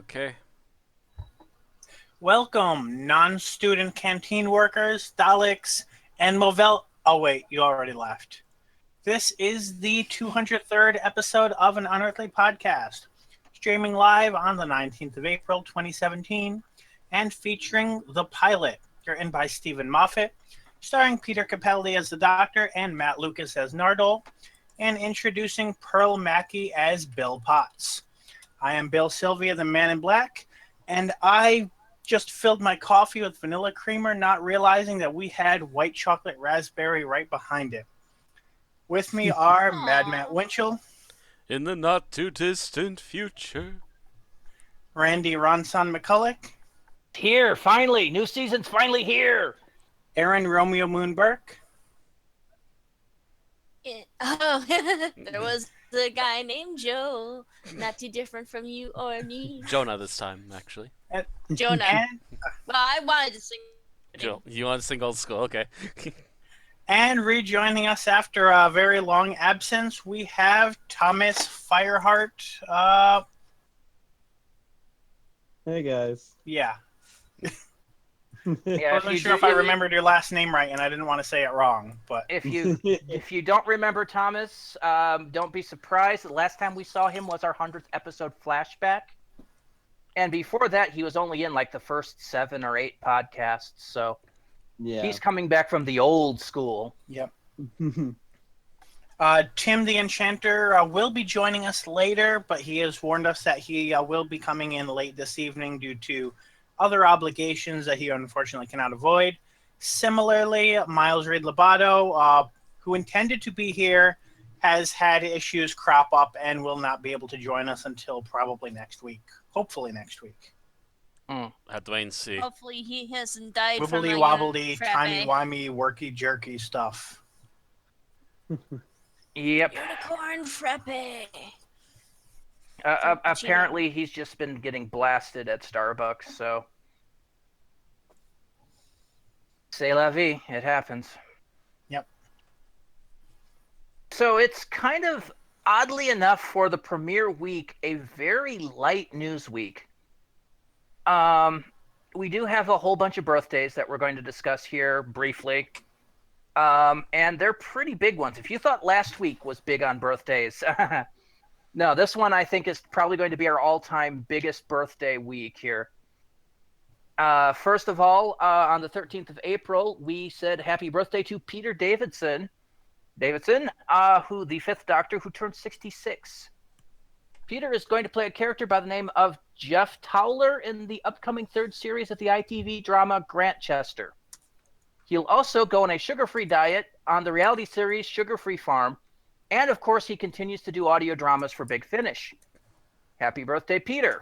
Okay. Welcome, non-student canteen workers, Daleks, and Movell. Oh wait, you already left. This is the 203rd episode of an Unearthly Podcast, streaming live on the 19th of April, 2017, and featuring the pilot, written by Stephen Moffat, starring Peter Capaldi as the Doctor and Matt Lucas as Nardole, and introducing Pearl Mackie as Bill Potts. I am Bill Sylvia, the Man in Black, and I just filled my coffee with vanilla creamer, not realizing that we had white chocolate raspberry right behind it. With me are Mad Matt Winchell, In the not too distant future. Randy Ronson McCulloch, Here, finally. New season's finally here. Aaron Romeo Moonberg, There was a guy named Joe, not too different from you or me. Jonah this time, actually. Jonah. and, Well, I wanted to sing. Joe, you want to sing old school? Okay. and rejoining us after a very long absence, we have Thomas Fireheart. Hey guys. Yeah. Yeah, I wasn't sure if I remembered your last name right, and I didn't want to say it wrong. But If you don't remember Thomas, don't be surprised. The last time we saw him was our 100th episode flashback. And before that, he was only in like the first 7 or 8 podcasts. So Yeah. he's coming back from the old school. yep. Tim the Enchanter will be joining us later, but he has warned us that he will be coming in late this evening due to other obligations that he unfortunately cannot avoid. Similarly, Miles Reed Lobato, who intended to be here, has had issues crop up and will not be able to join us until probably next week. Hopefully next week. Have to wait and see. Hopefully he hasn't died from Wibbly a wobbly, frappe. timey-wimey, worky jerky stuff. Yep. Unicorn frappe. Apparently, he's just been getting blasted at Starbucks. So, c'est la vie. It happens. Yep. So it's kind of, oddly enough, for the premiere week, a very light news week. We do have a whole bunch of birthdays that we're going to discuss here briefly. And they're pretty big ones. If you thought last week was big on birthdays, no, this one I think is probably going to be our all-time biggest birthday week here. First of all, on the 13th of April, we said happy birthday to Peter Davidson, who the 5th Doctor, who turned 66. Peter is going to play a character by the name of Jeff Towler in the upcoming 3rd series of the ITV drama Grantchester. He'll also go on a sugar-free diet on the reality series Sugar-Free Farm, and of course he continues to do audio dramas for Big Finish. Happy birthday, Peter.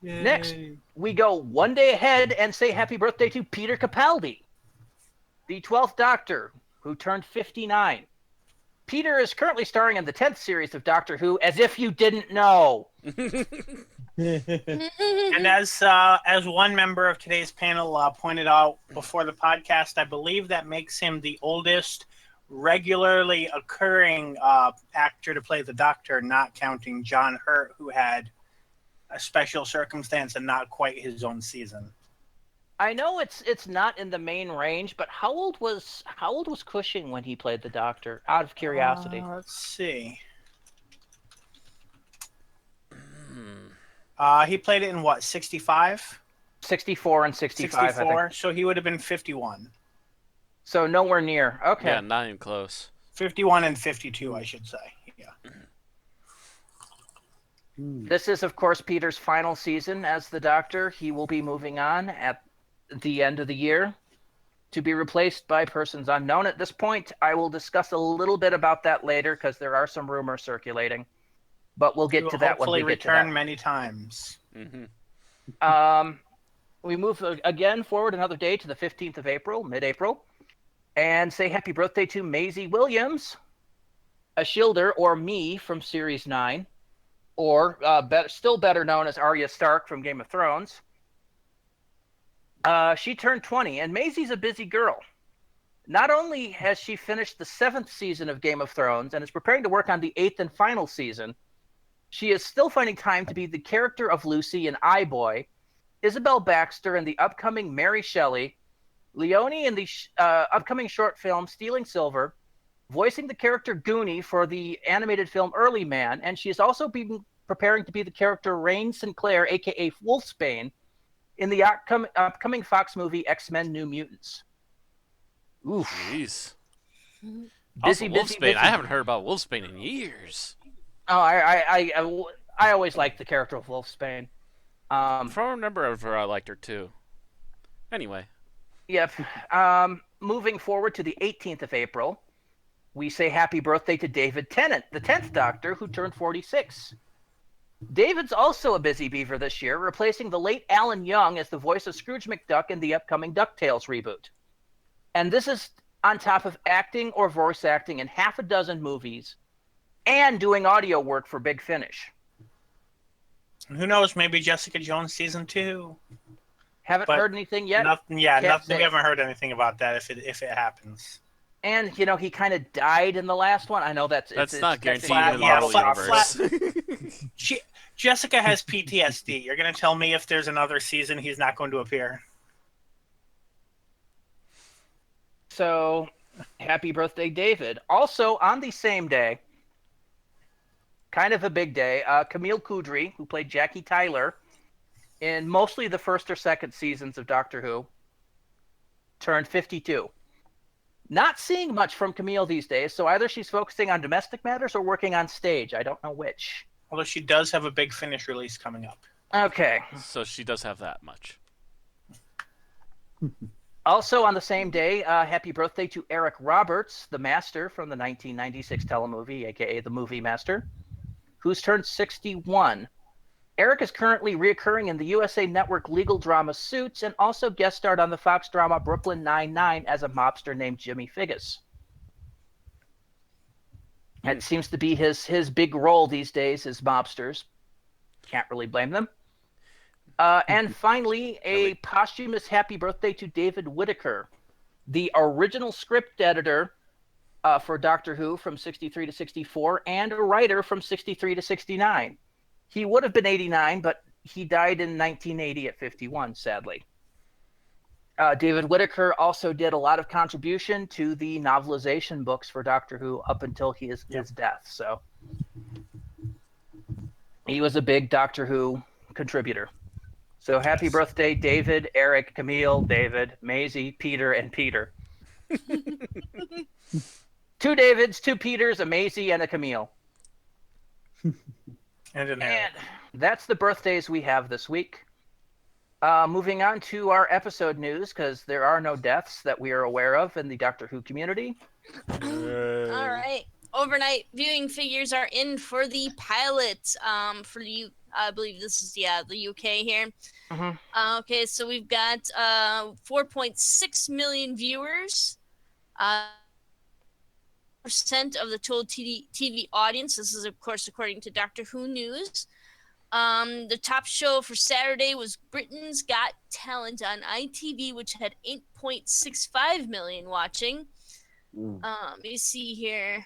Next, we go one day ahead and say happy birthday to Peter Capaldi, the 12th Doctor, who turned 59. Peter is currently starring in the 10th series of Doctor Who, as if you didn't know. And as one member of today's panel pointed out before the podcast, I believe that makes him the oldest regularly occurring actor to play the Doctor, not counting John Hurt, who had a special circumstance and not quite his own season. I know it's not in the main range, but how old was Cushing when he played the Doctor? Out of curiosity. Let's see. He played it in what, 65? 64 and 65, I 64, think. so he would have been 51. So nowhere near. Okay. Yeah, not even close. 51 and 52, I should say. Yeah. This is, of course, Peter's final season as the Doctor. He will be moving on at the end of the year to be replaced by persons unknown at this point. I will discuss a little bit about that later because there are some rumors circulating. But we'll get to that when we get to that. Hopefully return many times. Mm-hmm. We move again forward another day to the 15th of April, mid-April, and say happy birthday to Maisie Williams, a Shilder, or me from Series 9, or still better known as Arya Stark from Game of Thrones. She turned 20, and Maisie's a busy girl. Not only has she finished the 7th season of Game of Thrones and is preparing to work on the 8th and final season, She is still finding time to be the character of Lucy in iBoy, Isabel Baxter in the upcoming Mary Shelley, Leonie in the upcoming short film Stealing Silver, voicing the character Goonie for the animated film Early Man, and she is also preparing to be the character Rain Sinclair, aka Wolfsbane, in the upcoming Fox movie X-Men New Mutants. Oof. Jeez. Busy, Also, busy, Wolfsbane. busy. I haven't heard about Wolfsbane in years. Oh, I always liked the character of Wolfsbane. From I remember, I liked her too. Anyway. Yep. Moving forward to the 18th of April, we say happy birthday to David Tennant, the 10th Doctor, who turned 46. David's also a busy beaver this year, replacing the late Alan Young as the voice of Scrooge McDuck in the upcoming DuckTales reboot. And this is on top of acting or voice acting in half a dozen movies and doing audio work for Big Finish. And who knows? Maybe Jessica Jones season 2. Haven't heard anything yet. Nothing. Yeah, nothing. We haven't heard anything about that. If it happens. And he kind of died in the last one. I know that's not guaranteed flat, in the Marvel flat, universe. Jessica has PTSD. You're gonna tell me if there's another season he's not going to appear? So, happy birthday, David. Also, on the same day, kind of a big day, Camille Coudry, who played Jackie Tyler in mostly the first or second seasons of Doctor Who, turned 52. Not seeing much from Camille these days, so either she's focusing on domestic matters or working on stage. I don't know which. Although she does have a Big Finish release coming up. Okay. So she does have that much. Also on the same day, happy birthday to Eric Roberts, the Master from the 1996 telemovie, aka the Movie Master, who's turned 61. Eric is currently reoccurring in the USA Network legal drama Suits and also guest starred on the Fox drama Brooklyn Nine-Nine as a mobster named Jimmy Figgis. That seems to be his big role these days is mobsters. Can't really blame them. And finally, a posthumous happy birthday to David Whittaker, the original script editor for Doctor Who from 63 to 64 and a writer from 63 to 69. He would have been 89, but he died in 1980 at 51, sadly. David Whittaker also did a lot of contribution to the novelization books for Doctor Who up until his death. So he was a big Doctor Who contributor. So happy birthday, David, Eric, Camille, David, Maisie, Peter, and Peter. 2 Davids, 2 Peters, a Maisie, and a Camille. And that's the birthdays we have this week. Moving on to our episode news, because there are no deaths that we are aware of in the Doctor Who community. All right. Overnight viewing figures are in for the pilot. For you, I believe this is the UK here. Mm-hmm. Okay, so we've got 4.6 million viewers. Percent of the total TV audience. This is, of course, according to Doctor Who News. The top show for Saturday was Britain's Got Talent on ITV, which had 8.65 million watching. Let me see here.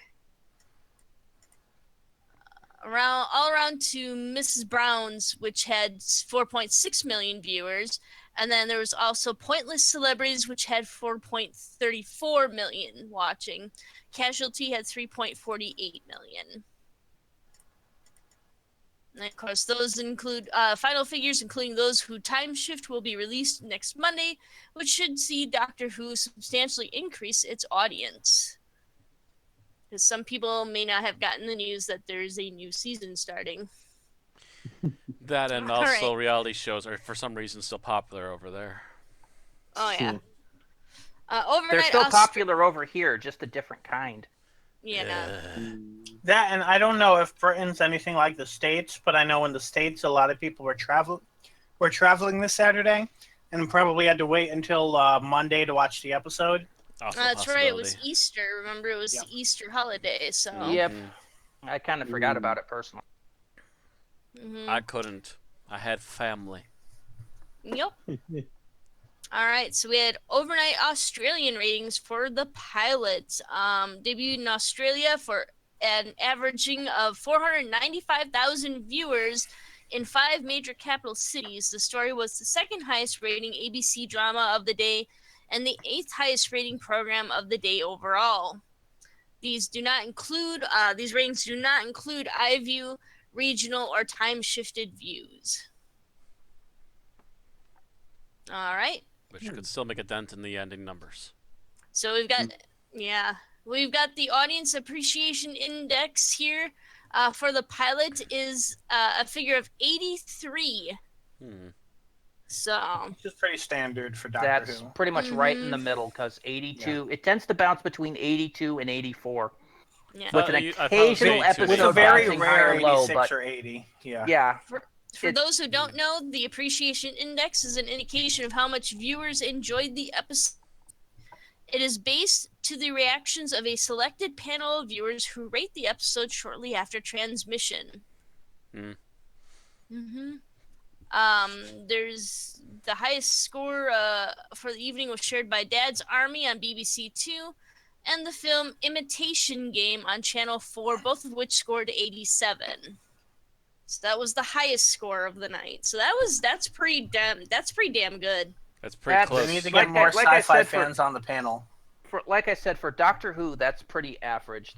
All around to Mrs. Brown's, which had 4.6 million viewers. And then there was also Pointless Celebrities, which had 4.34 million watching. Casualty had 3.48 million. And of course, those include final figures, including those who time shift will be released next Monday, which should see Doctor Who substantially increase its audience. Because some people may not have gotten the news that there's a new season starting. That and also reality shows are for some reason still popular over there. Oh yeah. Overnight They're still popular over here, just a different kind. Yeah. That, and I don't know if Britain's anything like the States, but I know in the States a lot of people were traveling this Saturday, and probably had to wait until Monday to watch the episode. That's right. It was Easter. Remember, it was the Easter holiday. So. Yep. I kind of forgot about it personally. Mm-hmm. I couldn't. I had family. Yep. All right, so we had overnight Australian ratings for the pilot. Debuted in Australia for an averaging of 495,000 viewers in 5 major capital cities. The story was the second highest rating ABC drama of the day and the 8th highest rating program of the day overall. These ratings do not include iView, regional, or time-shifted views. All right. Which could still make a dent in the ending numbers. So we've got the audience appreciation index here. For the pilot is a figure of 83. So Which is pretty standard for Doctor That's Who. pretty much right in the middle, because 82, it tends to bounce between 82 and 84. yeah. With an I thought it was occasional 82. episode With a very bouncing rare higher or low, 86 but or 80. Yeah. yeah, For It- those who don't know, the appreciation index is an indication of how much viewers enjoyed the episode. It is based to the reactions of a selected panel of viewers who rate the episode shortly after transmission. There's the highest score for the evening was shared by Dad's Army on BBC Two, and the film Imitation Game on Channel 4, both of which scored 87. So that was the highest score of the night. So that's pretty damn good. That's pretty That's- close. We need to Like get more I sci-fi said, fans on the panel. like I said, for Doctor Who, that's pretty average.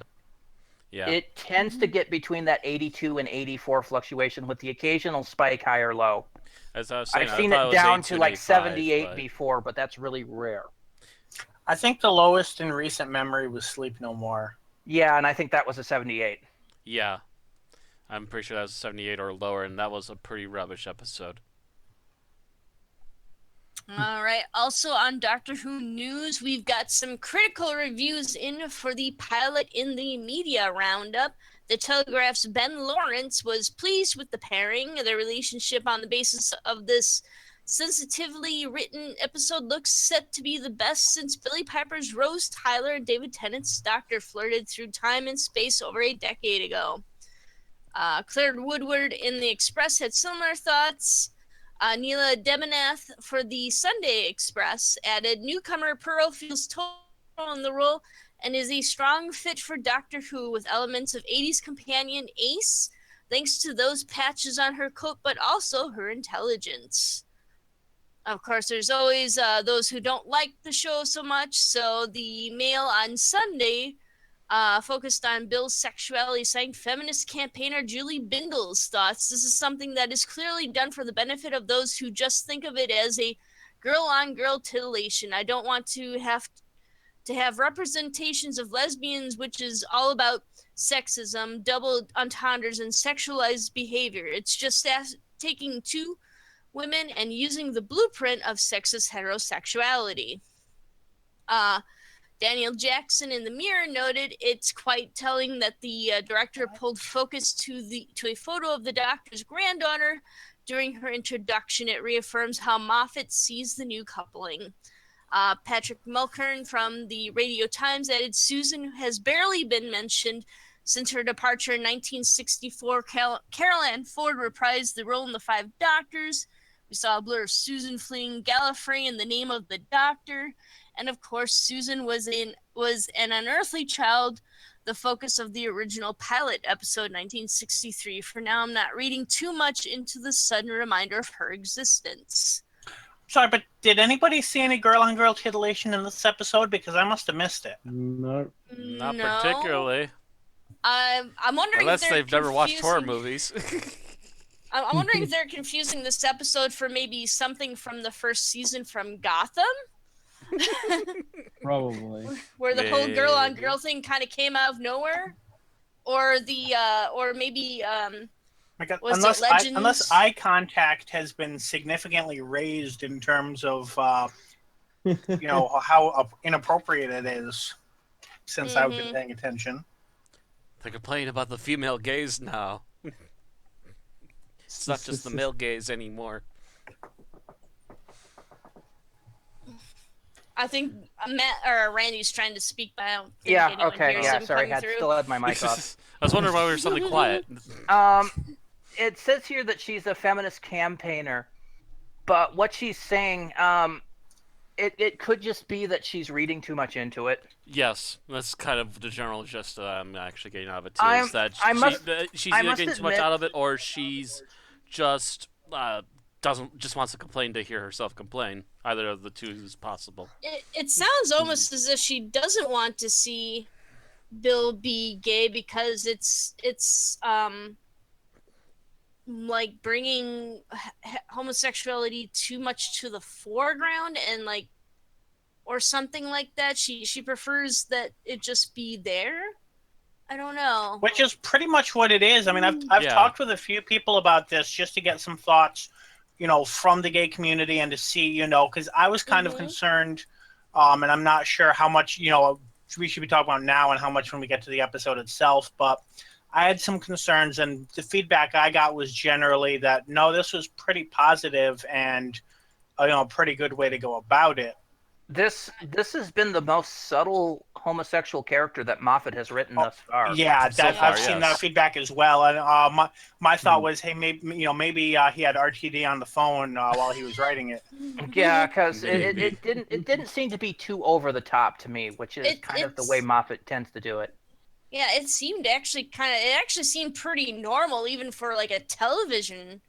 Yeah. It tends to get between that 82 and 84 fluctuation, with the occasional spike high or low. As I was saying, I've seen I thought it was down 82 to and like 85, 78 but- before, but that's really rare. I think the lowest in recent memory was Sleep No More. Yeah, and I think that was a 78. Yeah. I'm pretty sure that was 78 or lower, and that was a pretty rubbish episode. All right. Also on Doctor Who news, we've got some critical reviews in for the pilot in the media roundup. The Telegraph's Ben Lawrence was pleased with the pairing. Their relationship on the basis of this sensitively written episode looks set to be the best since Billie Piper's Rose Tyler and David Tennant's Doctor flirted through time and space over a decade ago. Claire Woodward in the Express had similar thoughts. Neela Debanath for the Sunday Express added, newcomer Pearl feels total in the role and is a strong fit for Doctor Who with elements of 80s companion Ace, thanks to those patches on her coat, but also her intelligence. Of course, there's always those who don't like the show so much, so the Mail on Sunday focused on Bill's sexuality, saying feminist campaigner Julie Bindle's thoughts. This is something that is clearly done for the benefit of those who just think of it as a girl-on-girl titillation. I don't want to have representations of lesbians, which is all about sexism, double entendres, and sexualized behavior. It's just taking two women and using the blueprint of sexist heterosexuality. Daniel Jackson in the Mirror noted it's quite telling that the director pulled focus to a photo of the Doctor's granddaughter during her introduction. It reaffirms how Moffat sees the new coupling. Patrick Mulkern from the Radio Times added, Susan has barely been mentioned since her departure in 1964. Carol Ann Ford reprised the role in The Five Doctors. We saw a blur of Susan fleeing Gallifrey in the name of the Doctor. And of course, Susan was an unearthly child, the focus of the original pilot episode 1963. For now, I'm not reading too much into the sudden reminder of her existence. Sorry, but did anybody see any girl-on-girl titillation in this episode? Because I must have missed it. No. Not No. particularly. I'm wondering Unless if they're they've never watched horror confusing- movies. I'm wondering if they're confusing this episode for maybe something from the first season from Gotham, Probably. where the whole girl-on-girl Maybe. thing kind of came out of nowhere, or maybe My God, Was it unless Legends? eye contact has been significantly raised in terms of how inappropriate it is since I've been paying attention. They're complaining about the female gaze now. It's not just the male gaze anymore. I think Matt or Randy's trying to speak, but I don't think Yeah, anyone okay, hears yeah, him sorry, coming through. still had my mic off. I was wondering why we were suddenly quiet. It says here that she's a feminist campaigner, but what she's saying, It could just be that she's reading too much into it. Yes, that's kind of the general gist that I'm actually getting out of it too. I'm- Is that I must- she's I either must getting too much admit- out of it, or she's just just wants to complain to hear herself complain. Either of the two is possible. It sounds almost as if she doesn't want to see Bill be gay because it's like bringing homosexuality too much to the foreground, and like, or something like that. She prefers that it just be there. I don't know. Which is pretty much what it is. I mean, I've Yeah. talked with a few people about this just to get some thoughts, from the gay community, and to see, because I was kind of concerned, and I'm not sure how much, we should be talking about now and how much when we get to the episode itself, but I had some concerns, and the feedback I got was generally that, no, this was pretty positive and, a pretty good way to go about it. This has been the most subtle homosexual character that Moffat has written thus far. Yeah, So far, I've seen that yes. feedback as well. And my thought was, hey, maybe he had RTD on the phone while he was writing it. Yeah, because it Maybe. didn't seem to be too over the top to me, which is kind of the way Moffat tends to do it. Yeah, it seemed it actually seemed pretty normal even for like a television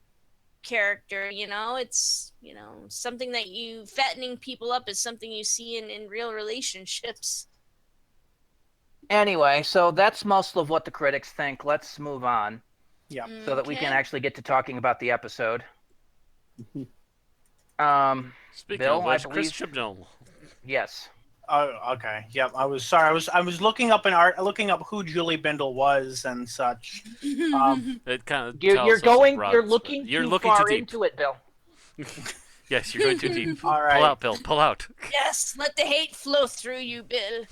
character, it's, something that fattening people up is something you see in real relationships. Anyway, so that's most of what the critics think. Let's move on Yeah. so that we can Okay. actually get to talking about the episode. Speaking Bill, of I which, Chris believe- Chibnall. Yes. Oh, okay. Yep. I was sorry. I was looking up looking up who Julie Bindle was and such. It kind of You're looking too far deep. into it, Bill. Yes, you're going too deep. All right. Pull out, Bill. Pull out. Yes, let the hate flow through you, Bill.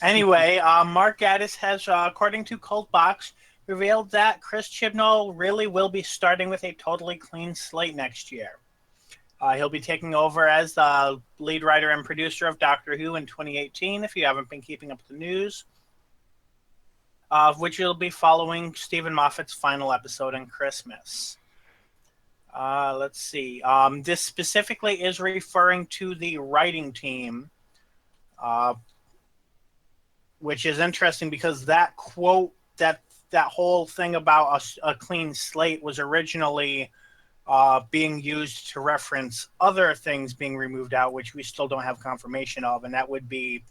Anyway, Mark Gatiss has, according to Cult Box, revealed that Chris Chibnall really will be starting with a totally clean slate next year. He'll be taking over as the lead writer and producer of Doctor Who in 2018, if you haven't been keeping up with the news, which will be following Stephen Moffat's final episode in Christmas. Let's see. This specifically is referring to the writing team, which is interesting because that quote, that whole thing about a clean slate was originally being used to reference other things being removed out, which we still don't have confirmation of, and that would be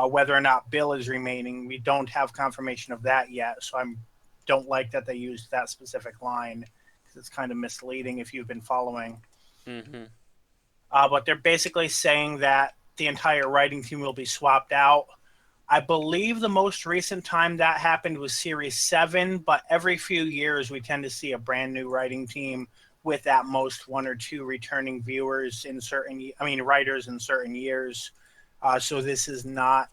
whether or not Bill is remaining. We don't have confirmation of that yet, so I don't like that they used that specific line because it's kind of misleading if you've been following. Mm-hmm. But they're basically saying that the entire writing team will be swapped out. I believe the most recent time that happened was Series 7, but every few years we tend to see a brand new writing team with at most one or two returning writers in certain years. So this is not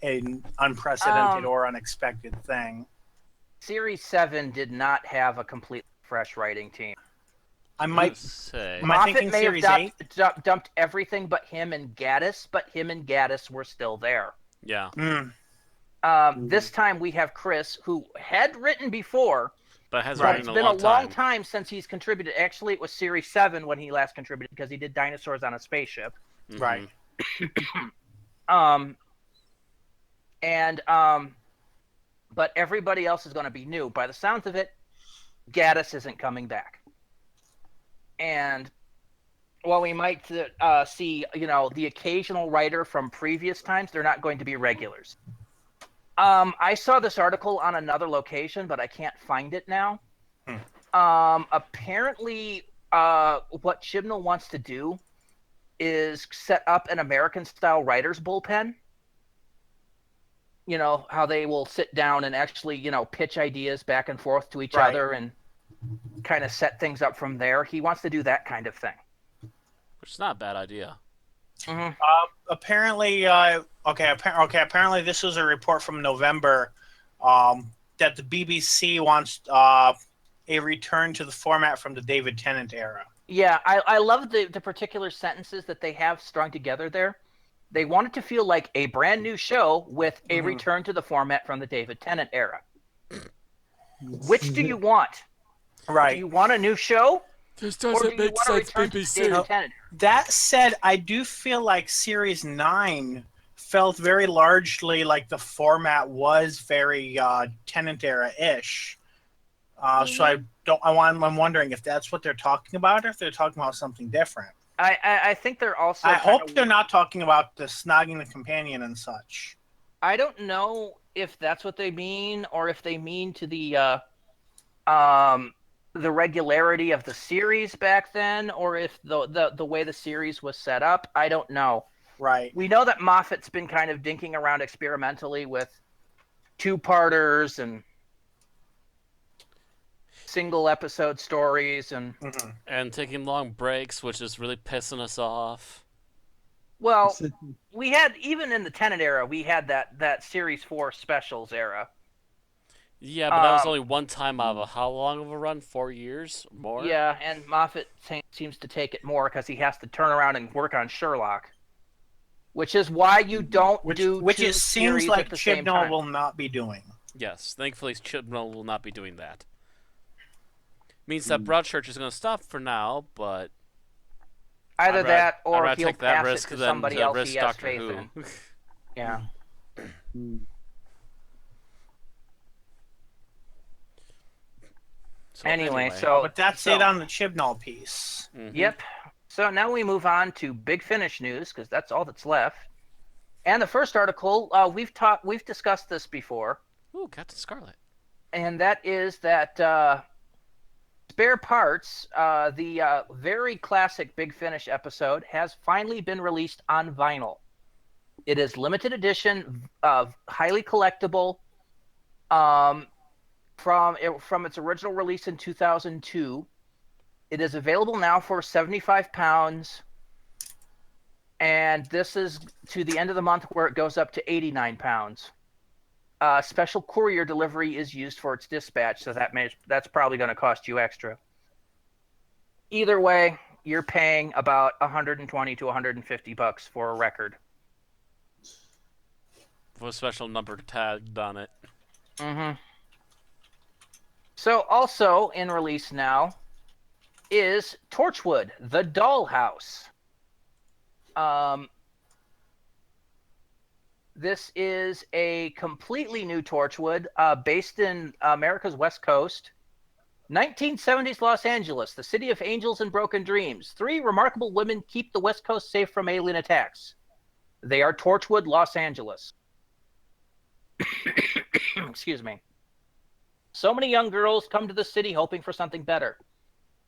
an unprecedented or unexpected thing. Series 7 did not have a completely fresh writing team. I might say. Am I Moffat thinking may Series have 8? dumped everything but him and Gaddis, but him and Gaddis were still there. Yeah. This time we have Chris, who had written before, But has but written it's in been a a long long time. time since he's contributed. Actually, it was Series 7 when he last contributed because he did Dinosaurs on a Spaceship. Mhm. Right. But everybody else is going to be new. By the sounds of it, Gaddis isn't coming back. And while we might see, the occasional writer from previous times, they're not going to be regulars. I saw this article on another location, but I can't find it now. Apparently, what Chibnall wants to do is set up an American-style writer's bullpen. You know, how they will sit down and actually, pitch ideas back and forth to each other and kind of set things up from there. He wants to do that kind of thing. Which is not a bad idea. Mm-hmm. Apparently, apparently this was a report from November that the BBC wants a return to the format from the David Tennant era. Yeah, I love the particular sentences that they have strung together there. They want it to feel like a brand new show with a return to the format from the David Tennant era. Which do you want? Right. Do you want a new show, This Or do doesn't you make want to sense, return to the BBC. David Tennant? That said, I do feel like Series 9 felt very largely like the format was very Tenant era-ish. So I'm wondering if that's what they're talking about, or if they're talking about something different. I think they're also. I hope they're not talking about the snogging the companion and such. I don't know if that's what they mean, or if they mean to the regularity of the series back then, or if the way the series was set up. I don't know. Right. We know that Moffat's been kind of dinking around experimentally with two-parters and single episode stories and And taking long breaks, which is really pissing us off. well, we had, even in the Tenet era, we had that Series 4 specials era. Yeah, but that was only one time out of how long of a run? 4 years? More? Yeah, and Moffat seems to take it more because he has to turn around and work on Sherlock. Which is why you don't do which two it seems series like at the same Chibnall time. will not be doing. Yes, thankfully Chibnall will not be doing that. Means that Broadchurch is going to stop for now, but Either that I'd or rather he'll take that pass risk it to than somebody to else risk he has Doctor faith Who. in. Yeah. So Anyway, so But that's it on the Chibnall piece. Yep. So now we move on to Big Finish news because that's all that's left. And the first article, we've discussed this before, Ooh, Captain Scarlet. and that is that Spare Parts, the very classic Big Finish episode, has finally been released on vinyl. It is limited edition, highly collectible. From its original release in 2002, it is available now for £75, and this is to the end of the month where it goes up to £89. Special courier delivery is used for its dispatch, so that's probably going to cost you extra. Either way, you're paying about $120 to $150 for a record. With a special number tagged on it. Mm-hmm. So also in release now is Torchwood, The Dollhouse. This is a completely new Torchwood, based in America's West Coast. 1970s Los Angeles, the city of angels and broken dreams. 3 remarkable women keep the West Coast safe from alien attacks. They are Torchwood, Los Angeles. Excuse me. So many young girls come to the city hoping for something better.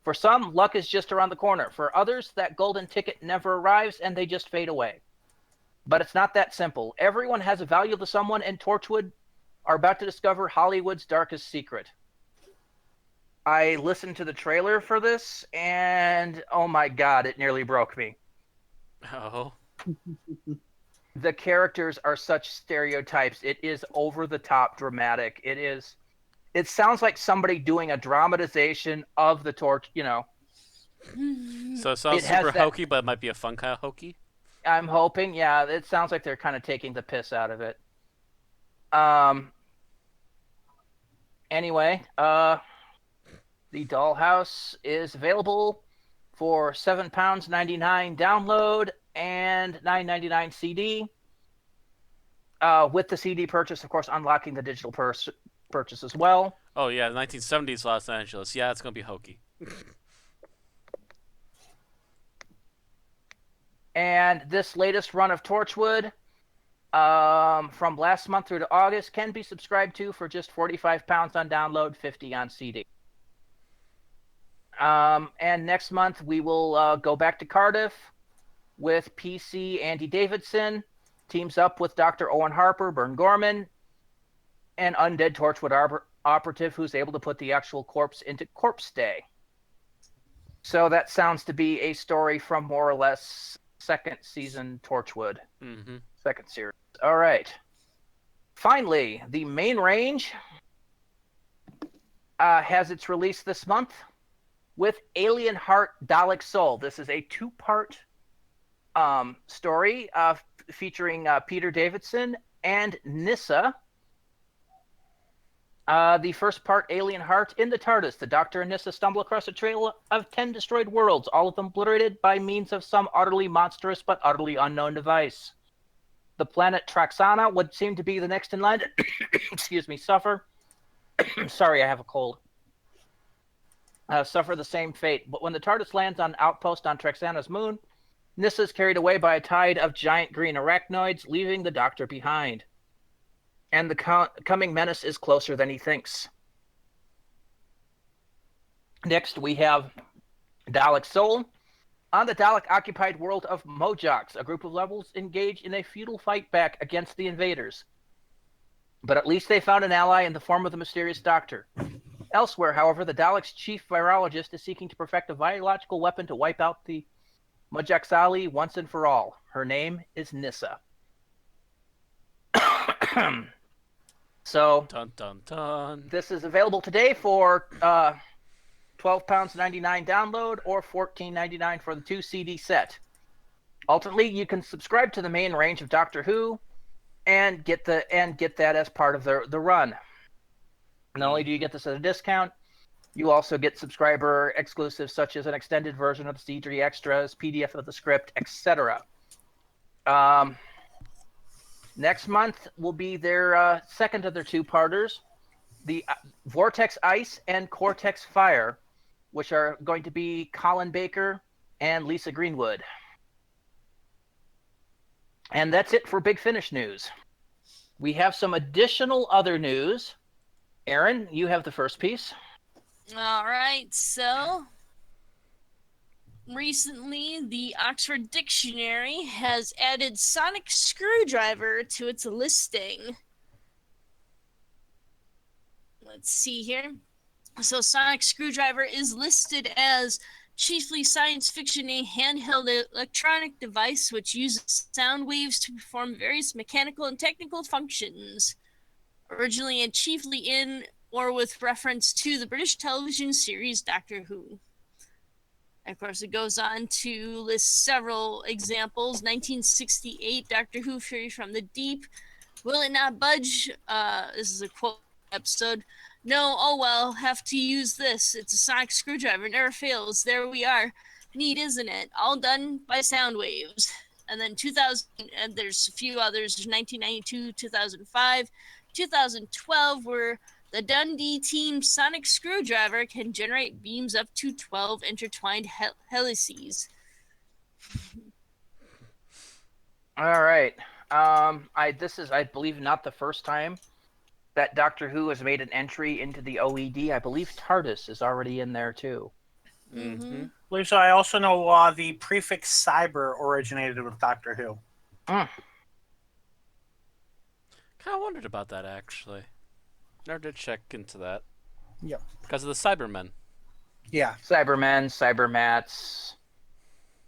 For some, luck is just around the corner. For others, that golden ticket never arrives and they just fade away. But it's not that simple. Everyone has a value to someone, and Torchwood are about to discover Hollywood's darkest secret. I listened to the trailer for this, and oh my god, it nearly broke me. Oh. The characters are such stereotypes. It is over-the-top dramatic. It sounds like somebody doing a dramatization of the Torch, So it sounds super hokey, but it might be a fun kind of hokey. I'm hoping, yeah. It sounds like they're kind of taking the piss out of it. Anyway, the Dollhouse is available for £7.99 download and $9.99 CD. With the CD purchase, of course, unlocking the digital purchase as well. Oh yeah, 1970s Los Angeles. Yeah, it's gonna be hokey. And this latest run of Torchwood, from last month through to August, can be subscribed to for just £45 on download, $50 on CD. And next month we will go back to Cardiff with PC Andy Davidson, teams up with Dr. Owen Harper, Bern Gorman, an undead Torchwood operative who's able to put the actual corpse into corpse stay. So that sounds to be a story from more or less second season Torchwood. Mm-hmm. Second series. All right. Finally, the main range has its release this month with Alien Heart Dalek Soul. This is a 2-part story featuring Peter Davidson and Nyssa. The first part, Alien Heart. In the TARDIS, the Doctor and Nyssa stumble across a trail of 10 destroyed worlds, all of them obliterated by means of some utterly monstrous but utterly unknown device. The planet Traxana would seem to be the next in line to excuse me, suffer. Sorry, I have a cold. Suffer the same fate. But when the TARDIS lands on an outpost on Traxana's moon, Nyssa is carried away by a tide of giant green arachnoids, leaving the Doctor behind. And the coming menace is closer than he thinks. Next, we have Dalek Soul. On the Dalek-occupied world of Mojox, a group of rebels engage in a futile fight back against the invaders. But at least they found an ally in the form of the mysterious Doctor. Elsewhere, however, the Dalek's chief virologist is seeking to perfect a biological weapon to wipe out the Mojoxali once and for all. Her name is Nyssa. So, Dun dun dun. this is available today for £12.99 download or $14.99 for the 2 CD set. Ultimately, you can subscribe to the main range of Doctor Who and get that as part of the run. Not only do you get this at a discount, you also get subscriber exclusives such as an extended version of the CD extras, PDF of the script, etc. Next month will be their second of their two-parters, the Vortex Ice and Cortex Fire, which are going to be Colin Baker and Lisa Greenwood. And that's it for Big Finish news. We have some additional other news. Aaron, you have the first piece. All right, so recently the Oxford Dictionary has added sonic screwdriver to its listing. Let's see here. So sonic screwdriver is listed as chiefly science fiction, a handheld electronic device which uses sound waves to perform various mechanical and technical functions. Originally and chiefly in or with reference to the British television series Doctor Who. Of course, it goes on to list several examples. 1968, Doctor Who Fury from the Deep. Will it not budge? This is a quote episode. No, oh well, have to use this. It's a sonic screwdriver, never fails. There we are. Neat, isn't it? All done by sound waves. And then 2000, and there's a few others. 1992, 2005, 2012, where the Dundee team sonic screwdriver can generate beams up to 12 intertwined helices. All right. This is, I believe, not the first time that Doctor Who has made an entry into the OED. I believe TARDIS is already in there too. Mm-hmm. So I also know the prefix cyber originated with Doctor Who. Kind of wondered about that, actually. Never did check into that. Yep. Because of the Cybermen. Yeah. Cybermen, Cybermats,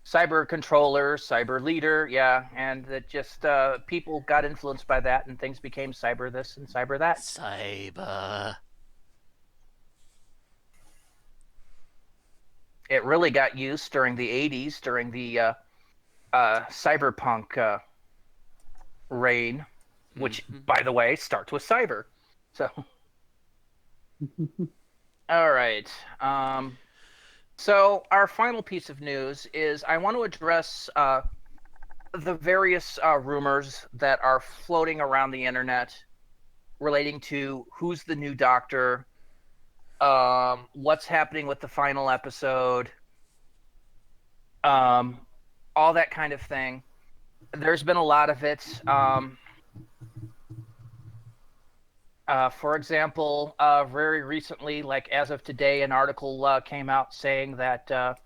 Cyber Controller, Cyber Leader, yeah, and that just people got influenced by that, and things became Cyber this and Cyber that. Cyber. It really got used during the 80s, during the cyberpunk reign, which, by the way, starts with cyber. So, all right. So our final piece of news is I want to address the various rumors that are floating around the internet relating to who's the new Doctor, what's happening with the final episode, all that kind of thing. There's been a lot of it. For example, very recently, like as of today, an article came out saying that the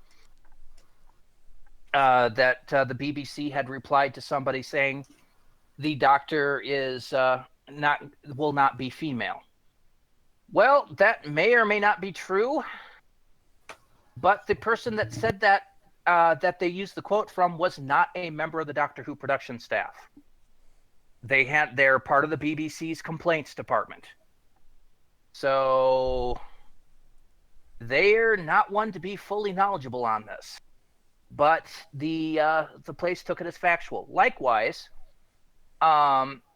BBC had replied to somebody saying the Doctor will not be female. Well, that may or may not be true, but the person that said that that they used the quote from was not a member of the Doctor Who production staff. They're part of the BBC's complaints department. So they're not one to be fully knowledgeable on this. But the place took it as factual. Likewise,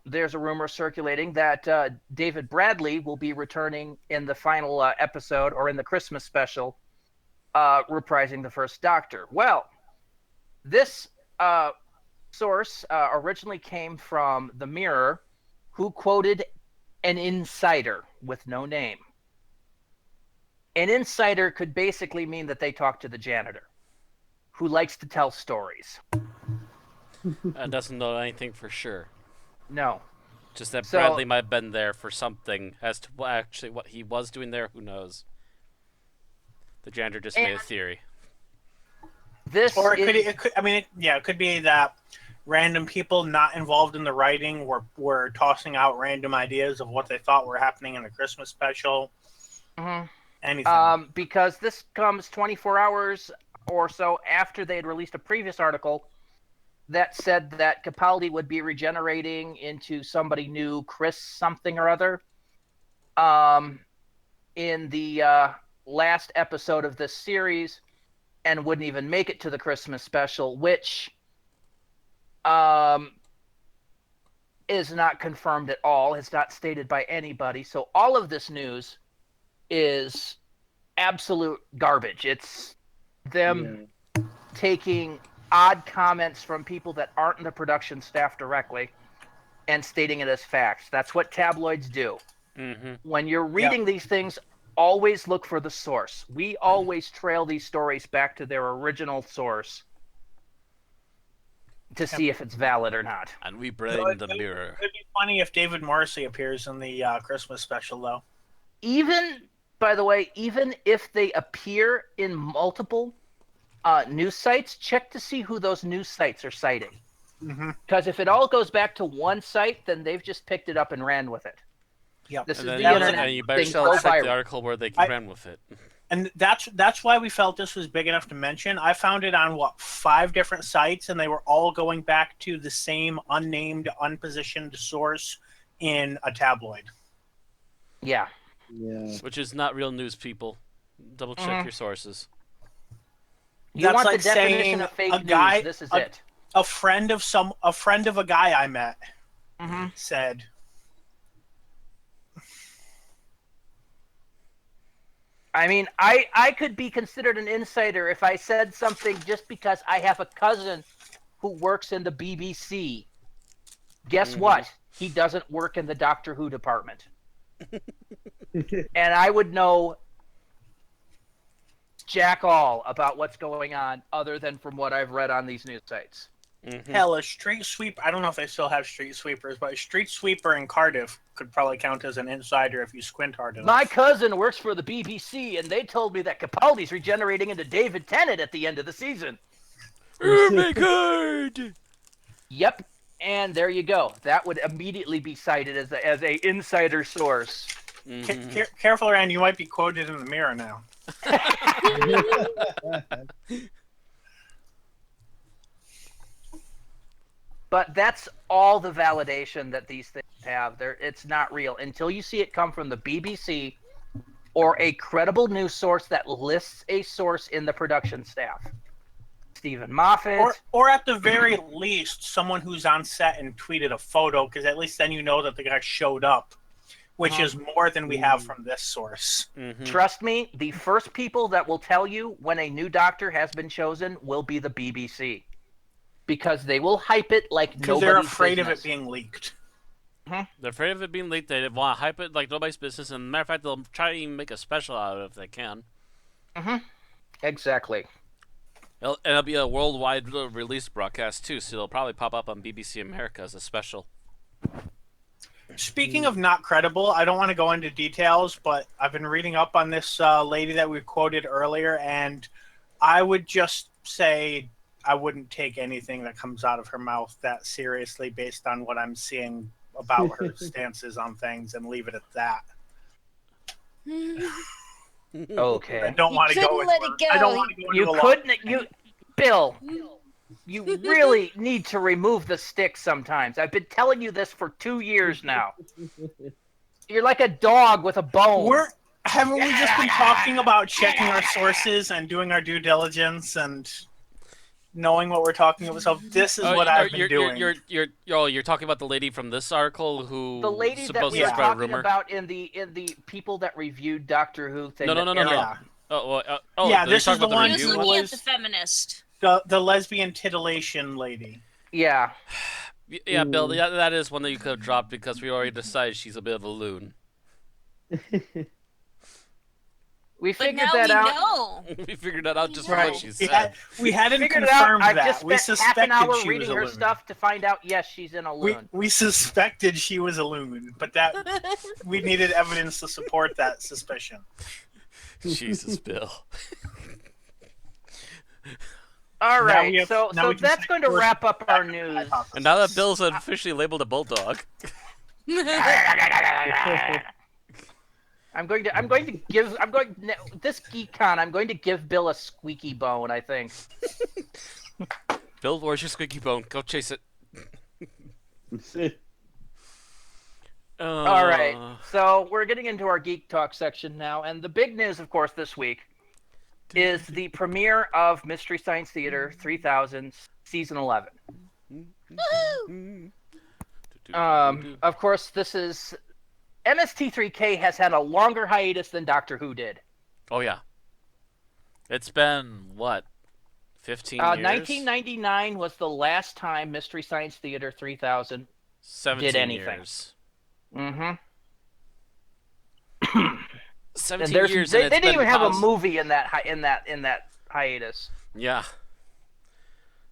there's a rumor circulating that David Bradley will be returning in the final episode or in the Christmas special, reprising the first Doctor. Well, this source originally came from The Mirror, who quoted an insider with no name. An insider could basically mean that they talked to the janitor, who likes to tell stories. And doesn't know anything for sure. No. Just that Bradley might have been there for something. As to what he was doing there, who knows? The janitor just made a theory. It could be that random people not involved in the writing were tossing out random ideas of what they thought were happening in the Christmas special. Mm-hmm. Anything. Because this comes 24 hours or so after they had released a previous article that said that Capaldi would be regenerating into somebody new, Chris something or other, in the last episode of this series, and wouldn't even make it to the Christmas special, which is not confirmed at all. It's not stated by anybody. So all of this news is absolute garbage. It's them taking odd comments from people that aren't in the production staff directly and stating it as facts. That's what tabloids do. Mm-hmm. When you're reading these things, always look for the source. We always trail these stories back to their original source to see if it's valid or not. And we blame the Mirror. It'd be funny if David Morrissey appears in the Christmas special, though. By the way, even if they appear in multiple news sites, check to see who those news sites are citing. Because if it all goes back to one site, then they've just picked it up and ran with it. Yep. This is And the then internet. you better thing sell goes check viral. the article where they ran with it. And that's why we felt this was big enough to mention. I found it on 5 different sites, and they were all going back to the same unnamed, unpositioned source in a tabloid. Yeah. Which is not real news, people. Double check your sources. You That's want like the definition saying of fake a news, guy- this is a- it. A friend of a guy I met said, I mean, I could be considered an insider if I said something just because I have a cousin who works in the BBC. Guess what? He doesn't work in the Doctor Who department. And I would know jack all about what's going on other than from what I've read on these news sites. hell, a street sweep, I don't know if they still have street sweepers, but a street sweeper in Cardiff could probably count as an insider if you squint hard enough. My cousin works for the BBC, and they told me that Capaldi's regenerating into David Tennant at the end of the season. Oh my god! Yep, and there you go. That would immediately be cited as a insider source. Careful, Rand, you might be quoted in the Mirror now. But that's all the validation that these things have. It's not real until you see it come from the BBC or a credible news source that lists a source in the production staff. Stephen Moffat. Or at the very least, someone who's on set and tweeted a photo, because at least then you know that the guy showed up, which is more than we have from this source. Trust me, the first people that will tell you when a new doctor has been chosen will be the BBC. Because they will hype it like nobody's Because they're afraid business. of it being leaked. They're afraid of it being leaked. They want to hype it like nobody's business. And matter of fact, they'll try to even make a special out of it if they can. Exactly. It'll be a worldwide release broadcast too, so it'll probably pop up on BBC America as a special. Speaking of not credible, I don't want to go into details, but I've been reading up on this lady that we quoted earlier, and I would just say I wouldn't take anything that comes out of her mouth that seriously based on what I'm seeing about her stances on things, and leave it at that. Okay. I don't want to go couldn't let into it go. I don't want to go into You a lot. couldn't. Bill. You really need to remove the stick sometimes. I've been telling you this for 2 years now. You're like a dog with a bone. Haven't we just been talking about checking our sources and doing our due diligence and? knowing what we're talking about. So this is what I've been doing. You're talking about the lady from this article who The lady that supposedly we were spread a talking rumor. about in the people that reviewed Doctor Who thing. No. Yeah. Yeah, this is the one He was who looking at was the feminist. the lesbian titillation lady. Yeah. Yeah, Bill, that is one that you could have dropped because we already decided she's a bit of a loon. We But figured now that we out. know. We figured that out just from Right. what she said. We hadn't Figured it out. confirmed I that. just We spent half an suspected hour she reading was a her loon. stuff to find out. Yes, she's in a loon. We suspected she was a loon, but that we needed evidence to support that suspicion. Jesus, Bill. All Now right, we have- so now we can that's say going to first wrap up our hypothesis. news. And now that Bill's officially labeled a bulldog. I'm going to this GeekCon. I'm going to give Bill a squeaky bone. I think. Bill, where's your squeaky bone? Go chase it. All right, so we're getting into our Geek Talk section now, and the big news, of course, this week is the premiere of Mystery Science Theater 3000 Season 11. Of course, this is MST3K has had a longer hiatus than Doctor Who did. Oh, yeah. It's been, what, 15 years? 1999 was the last time Mystery Science Theater 3000 did anything. Years. Mm-hmm. 17 And years. they and it's didn't been even have a paused. movie in that hiatus. Yeah.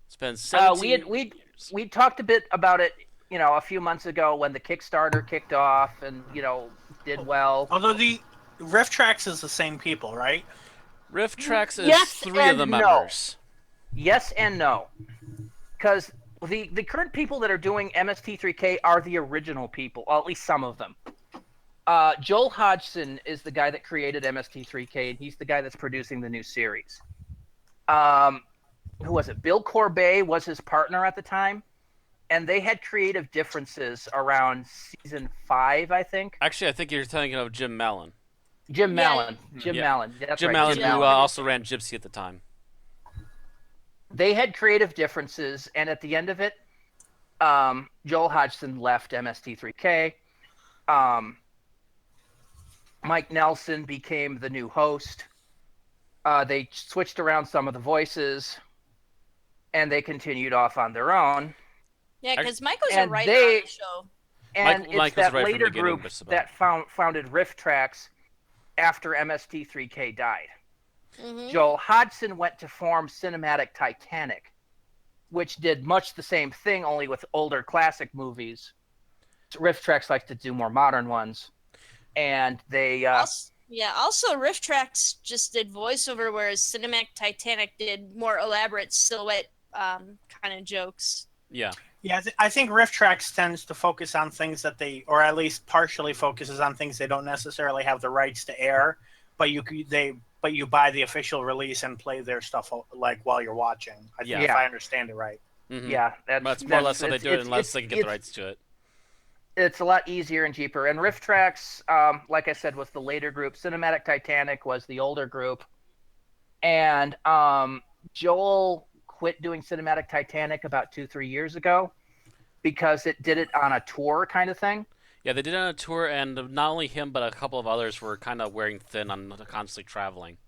It's been 17 years. We talked a bit about it, a few months ago when the Kickstarter kicked off and did well. Although the Riff Tracks is the same people, right? Riff Tracks is Yes 3 of the and no. members. Yes and no, because the current people that are doing MST3K are the original people, or at least some of them. Joel Hodgson is the guy that created MST3K, and he's the guy that's producing the new series. Who was it? Bill Corbet was his partner at the time, and they had creative differences around season 5, I think. Actually, I think you're thinking of Jim Mallon. Jim Mallon. Yeah. That's Jim right, Mallon, Jim who Mallon. also ran Gypsy at the time. They had creative differences, and at the end of it, Joel Hodgson left MST3K. Mike Nelson became the new host. They switched around some of the voices, and they continued off on their own. Yeah, because Michael's a And writer they- on the show. And Michael's it's that right from the later beginning, group just about. that founded Riff Tracks after MST3K died. Mm-hmm. Joel Hodgson went to form Cinematic Titanic, which did much the same thing, only with older classic movies. Riff Tracks likes to do more modern ones. And they... Also Riff Tracks just did voiceover, whereas Cinematic Titanic did more elaborate silhouette kind of jokes. Yeah. Yeah, I think Riff Tracks tends to focus on things that they, or at least partially focuses on things they don't necessarily have the rights to air, but you buy the official release and play their stuff like while you're watching. I think if I understand it right. Mm-hmm. Yeah, That's more or less how they do it, unless they can get the rights to it. It's a lot easier and cheaper. And Riff Tracks, like I said, was the later group. Cinematic Titanic was the older group. And Joel quit doing Cinematic Titanic about 2-3 years ago because it did it on a tour kind of thing. Yeah, they did it on a tour, and not only him, but a couple of others were kind of wearing thin on constantly traveling.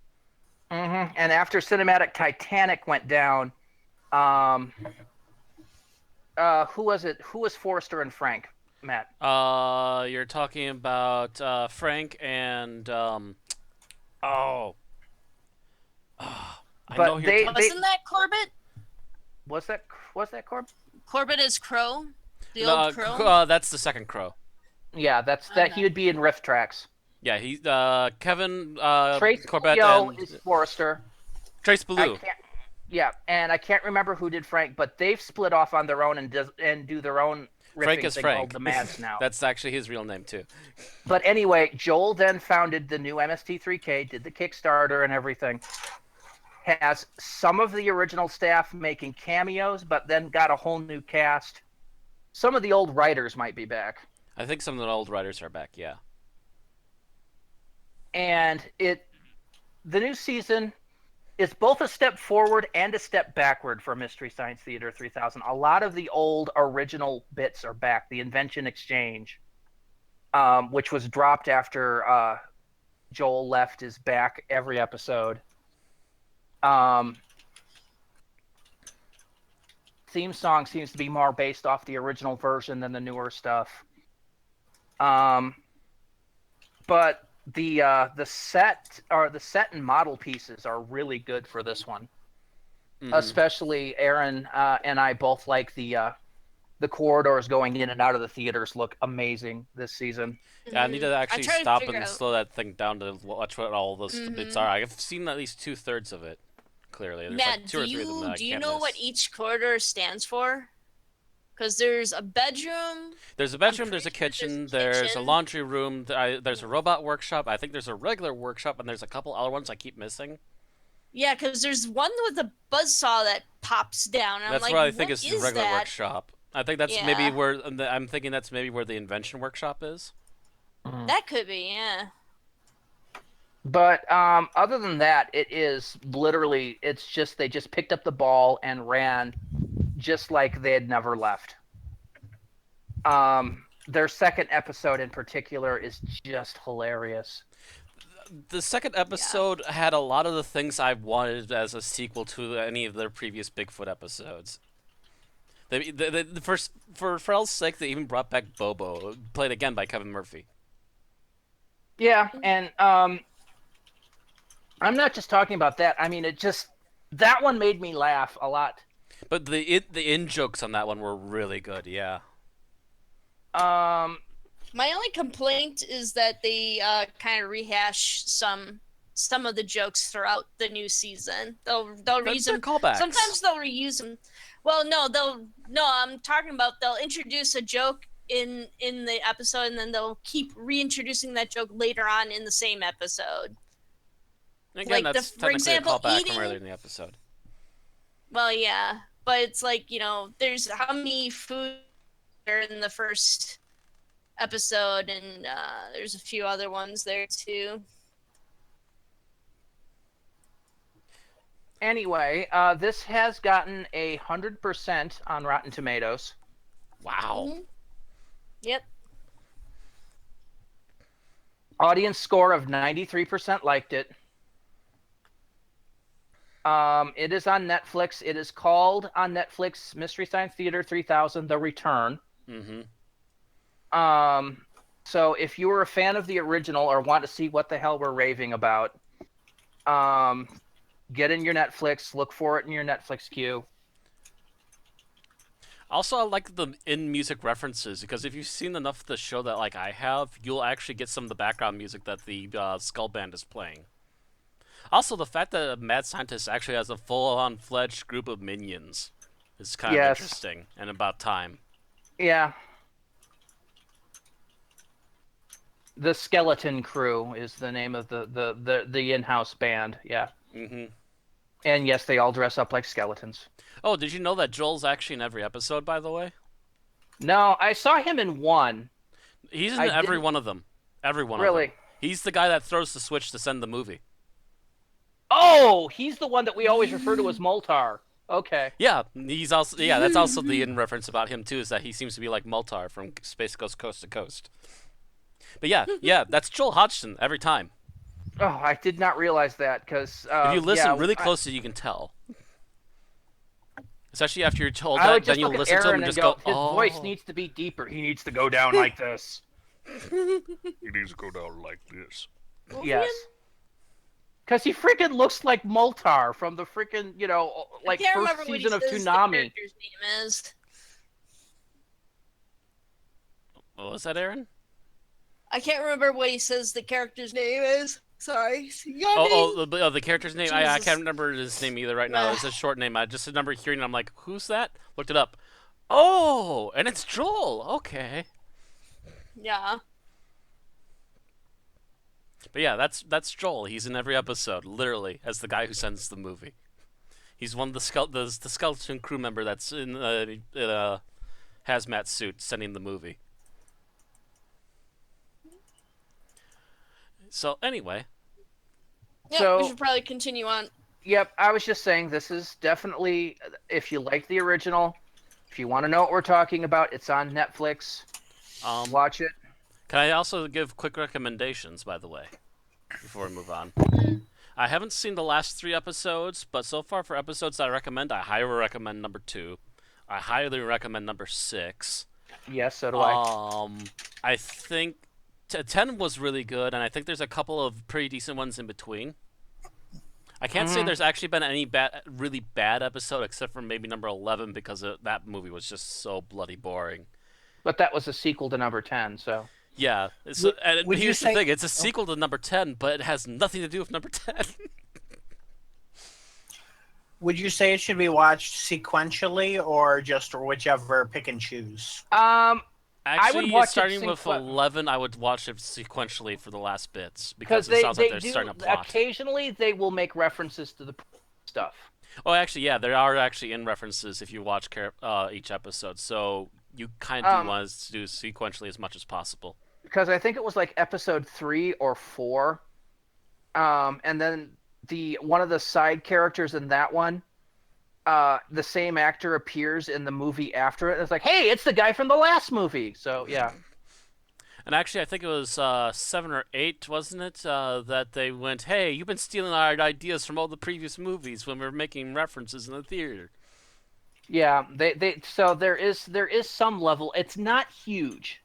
Mm-hmm. And after Cinematic Titanic went down, who was it? Who was Forrester and Frank, Matt? You're talking about Frank and I But know who you're Wasn't that Corbett? Was that Corb? Corbett is Crow? The old Crow? that's the second Crow. Yeah, he would be in Riff Tracks. Yeah, he's Kevin Trace Corbett Leo and is Forrester. Trace Ballou. And I can't remember who did Frank, but they've split off on their own and do their own Frank riffing is thing Frank. called the Mads now. That's actually his real name too. But anyway, Joel then founded the new MST3K, did the Kickstarter and everything. Has some of the original staff making cameos, but then got a whole new cast. Some of the old writers might be back. I think some of the old writers are back. Yeah. And the new season it's both a step forward and a step backward for Mystery Science Theater 3000. A lot of the old original bits are back. The Invention Exchange, which was dropped after Joel left, is back every episode. Theme song seems to be more based off the original version than the newer stuff. But the set and model pieces are really good for this one. Mm-hmm. Especially Aaron and I both like the corridors going in and out of the theaters look amazing this season. Yeah, I need to actually try to stop figure and out- slow that thing down to watch what all those bits are. I've seen at least 2/3 of it. Clearly, there's Matt, like 2 or 3 of them that I do you can't know miss. what each corridor stands for? Because there's a bedroom. There's a bedroom, pretty there's a sure kitchen, there's a there's a kitchen. laundry room, there's a robot workshop. I think there's a regular workshop, and there's a couple other ones I keep missing. Yeah, because there's one with a buzzsaw that pops down. And That's I'm like, what I think is the is regular that? workshop. I think that's Yeah. maybe where I'm thinking that's maybe where the invention workshop is. That could be, yeah. But other than that, it is literally, it's just they just picked up the ball and ran just like they had never left. Their second episode in particular is just hilarious. The second episode had a lot of the things I wanted as a sequel to any of their previous Bigfoot episodes. The first, for Frell's sake, they even brought back Bobo, played again by Kevin Murphy. Yeah, and I'm not just talking about that. I mean, that one made me laugh a lot. But the in jokes on that one were really good. Yeah. My only complaint is that they kind of rehash some of the jokes throughout the new season. They'll reuse They're them. callbacks. Sometimes they'll reuse them. Well, no, I'm talking about they'll introduce a joke in the episode, and then they'll keep reintroducing that joke later on in the same episode. Again, like that's for technically example, a callback eating- from earlier in the episode. Well, yeah, but it's like, there's how many food are in the first episode, and there's a few other ones there too. Anyway, this has gotten 100% on Rotten Tomatoes. Wow. Mhm. Yep. Audience score of 93% liked it. It is on Netflix. It is called on Netflix Mystery Science Theater 3000: The Return. Mm-hmm. So if you were a fan of the original or want to see what the hell we're raving about, get in your Netflix, look for it in your Netflix queue. Also, I like the in-music references, because if you've seen enough of the show that like I have, you'll actually get some of the background music that the Skull Band is playing. Also, the fact that a mad scientist actually has a full-on fledged group of minions is kind of Yes. interesting and about time. Yeah. The Skeleton Crew is the name of the in-house band. Yeah. Mm-hmm. And yes, they all dress up like skeletons. Oh, did you know that Joel's actually in every episode, by the way? No, I saw him in one. He's in I every didn't- one of them. Every one of Really? them. He's the guy that throws the switch to send the movie. Oh, he's the one that we always refer to as Moltar. Okay. Yeah, that's also the in reference about him too, is that he seems to be like Multar from Space Ghost Coast to Coast. But yeah, that's Joel Hodgson every time. Oh, I did not realize that because If you listen really closely, you can tell. Especially after you're told I that, would just then you'll look at listen to him Aaron and and just go, go, his "Oh, voice needs to be deeper. He needs to go down like this. he needs to go down like this." Yes. Because he freaking looks like Moltar from the freaking, like I can't first remember what he season of says the Toonami. character's name is. What was that, Aaron? I can't remember what he says the character's name is. Sorry. The character's name. I Jesus. can't remember his name either right now. It's a short name. I just remember hearing it. I'm like, who's that? Looked it up. Oh, and it's Joel. Okay. Yeah. But yeah, that's Joel. He's in every episode, literally, as the guy who sends the movie. He's one of the skeleton crew member that's in a hazmat suit sending the movie. So anyway, Yeah, So- we should probably continue on. Yep, I was just saying this is definitely, if you like the original, if you want to know what we're talking about, it's on Netflix. Watch it. Can I also give quick recommendations, by the way, before we move on? I haven't seen the last 3 episodes, but so far for episodes I recommend, I highly recommend number 2. I highly recommend number 6. Yes, so do I. I think 10 was really good, and I think there's a couple of pretty decent ones in between. I can't say there's actually been any really bad episode except for maybe number 11 because that movie was just so bloody boring. But that was a sequel to number 10, so. Yeah, would you here's the say- thing: it's a sequel to number 10, but it has nothing to do with number 10. Would you say it should be watched sequentially or just whichever pick and choose? Actually, watch it starting with 11, I would watch it sequentially for the last bits Because it sounds like they they're do, starting a plot. occasionally they will make references to the stuff. Oh, actually, yeah, there are actually in references if you watch each episode, so you kind of want to do sequentially as much as possible. Because I think it was like episode 3 or 4, and then one of the side characters in that one, the same actor appears in the movie after it. It's like, hey, it's the guy from the last movie. So yeah. And actually, I think it was 7 or 8, wasn't it? That they went, hey, you've been stealing our ideas from all the previous movies when we were making references in the theater. Yeah, so there is some level. It's not huge.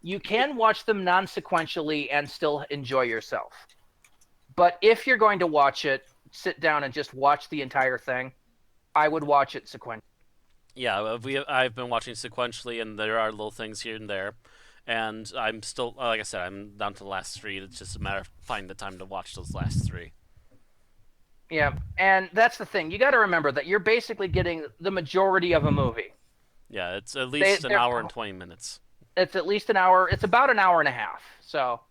You can watch them non-sequentially and still enjoy yourself. But if you're going to watch it, sit down and just watch the entire thing, I would watch it sequentially. Yeah, I've been watching sequentially, and there are little things here and there. And I'm still, like I said, I'm down to the last 3. It's just a matter of finding the time to watch those last 3. Yeah, and that's the thing. You got to remember that you're basically getting the majority of a movie. Yeah, it's at least an hour and 20 minutes. It's at least an hour. It's about an hour and a half. So,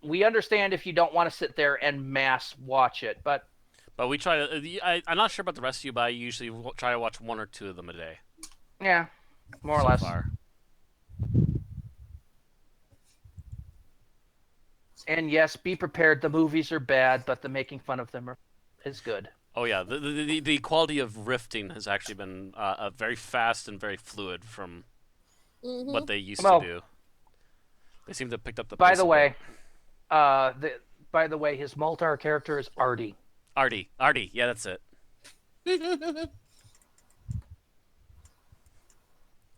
we understand if you don't want to sit there and mass watch it, but we try to. I'm not sure about the rest of you, but I usually try to watch 1 or 2 of them a day. yeah, more or so less. Far. And yes, be prepared. The movies are bad, but the making fun of them is good. Oh yeah, the quality of rifting has actually been very fast and very fluid from what they used to do. They seem to have picked up the. By pace the a way, bit. his Moltar character is Artie. Artie, yeah, that's it.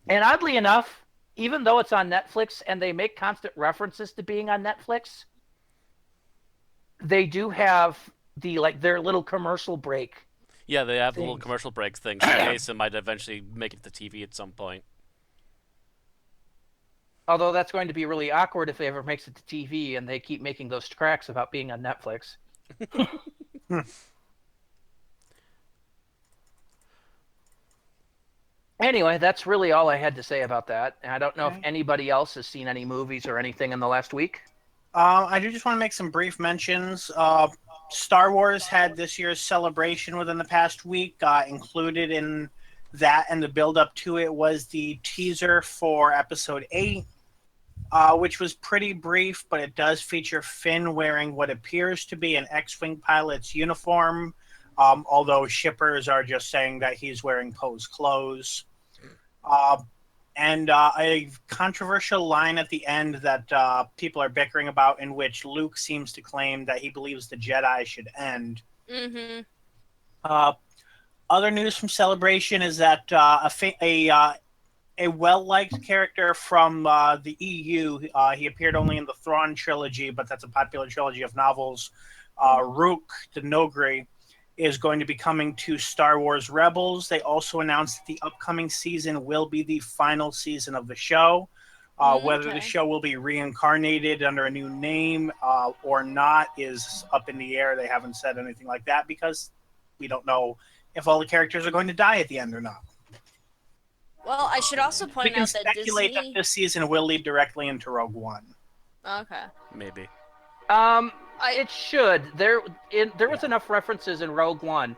And oddly enough, even though it's on Netflix and they make constant references to being on Netflix, they do have their little commercial break. Yeah, they have little commercial breaks things in case it might eventually make it to TV at some point. Although that's going to be really awkward if it ever makes it to TV and they keep making those cracks about being on Netflix. Anyway, that's really all I had to say about that. And I don't know if anybody else has seen any movies or anything in the last week. I do just want to make some brief mentions. Star Wars had this year's celebration within the past week. Included in that and the build-up to it was the teaser for Episode 8, which was pretty brief, but it does feature Finn wearing what appears to be an X-Wing pilot's uniform, although shippers are just saying that he's wearing Poe's clothes. And a controversial line at the end that people are bickering about, in which Luke seems to claim that he believes the Jedi should end. Mm-hmm. Other news from Celebration is that a well-liked character from the EU, he appeared only in the Thrawn trilogy, but that's a popular trilogy of novels, Rook the Nogri, is going to be coming to Star Wars Rebels. They also announced that the upcoming season will be the final season of the show. Whether the show will be reincarnated under a new name or not is up in the air. They haven't said anything like that because we don't know if all the characters are going to die at the end or not. Well, I should also We point can out that speculate Disney. that this season will lead directly into Rogue One. Okay. Maybe. It should. There was enough references in Rogue One.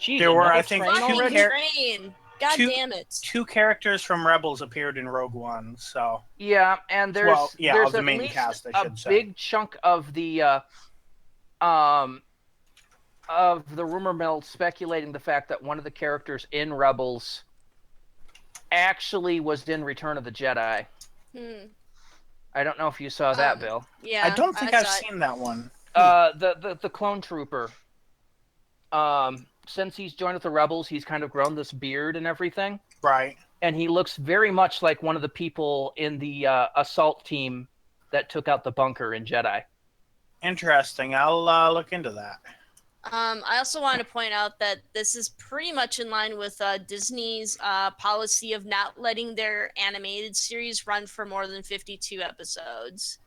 Jeez, There were, another I think, train two already? Train. God two- damn it. 2 characters from Rebels appeared in Rogue One, so Yeah, and there's of the at main least cast, I a should say. big chunk of the of the rumor mill speculating the fact that one of the characters in Rebels actually was in Return of the Jedi. I don't know if you saw that, Bill. Yeah, I don't think I've saw it. seen that one. The clone trooper. Since he's joined with the Rebels, he's kind of grown this beard and everything. Right. And he looks very much like one of the people in the assault team that took out the bunker in Jedi. Interesting. I'll look into that. I also want to point out that this is pretty much in line with Disney's policy of not letting their animated series run for more than 52 episodes.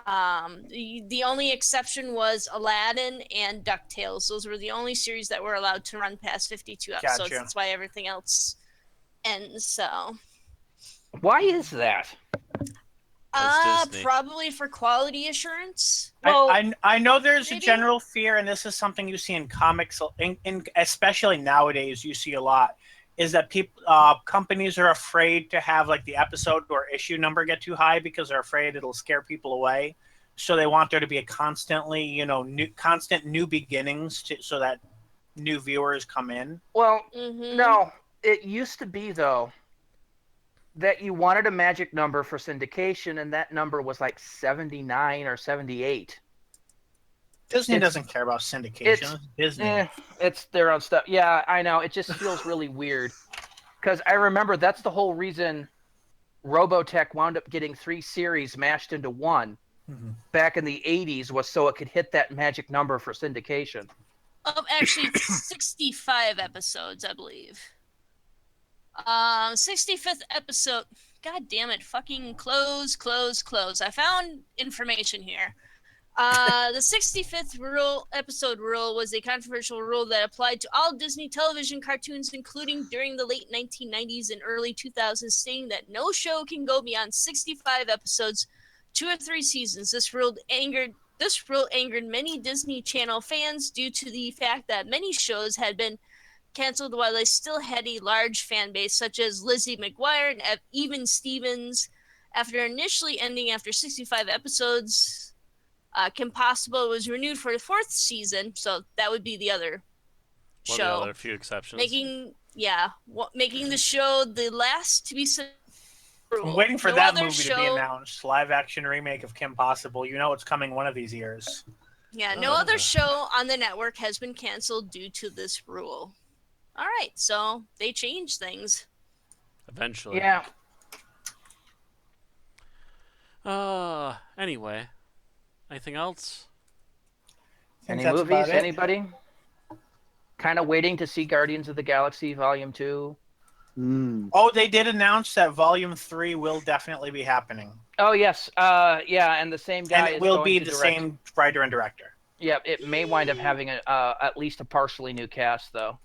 The only exception was Aladdin and DuckTales. Those were the only series that were allowed to run past 52 episodes. Gotcha. That's why everything else ends. So, Why is that? Disney. probably for quality assurance. Well, I know there's maybe. a general fear, and this is something you see in comics, especially nowadays. You see a lot is that companies are afraid to have like the episode or issue number get too high because they're afraid it'll scare people away. So they want there to be a constantly, constant new beginnings so that new viewers come in. Well, Mhm. no. It used to be, though, that you wanted a magic number for syndication, and that number was like 79 or 78. Disney It's- doesn't care about syndication. it's- It's Disney. It's their own stuff. Yeah, I know. It just feels really weird. Because I remember that's the whole reason Robotech wound up getting 3 series mashed into one back in the 80s, was so it could hit that magic number for syndication. Actually, it's 65 episodes, I believe. 65th episode. God damn it! Fucking close. I found information here. The 65th episode rule was a controversial rule that applied to all Disney television cartoons, including during the late 1990s and early 2000s, stating that no show can go beyond 65 episodes, 2 or 3 seasons. This rule angered many Disney Channel fans due to the fact that many shows had been canceled while they still had a large fan base, such as Lizzie McGuire and even Stevens. After initially ending after 65 episodes, Kim Possible was renewed for the 4th season, so that would be the other Well, show. there are a few exceptions. Making the show the last to be sent. I'm waiting for No that other movie to be announced. Live action remake of Kim Possible. You know it's coming one of these years. Yeah, no other show on the network has been canceled due to this rule. All right, so they changed things. Eventually. Yeah. Anyway. Anything else? Any That's movies? about it. Anybody? Kind of waiting to see Guardians of the Galaxy Volume 2. Oh, they did announce that Volume 3 will definitely be happening. Oh, yes. Yeah, and the same guy And it is will going be to the direct. same writer and director. Yeah, it may wind up having at least a partially new cast, though.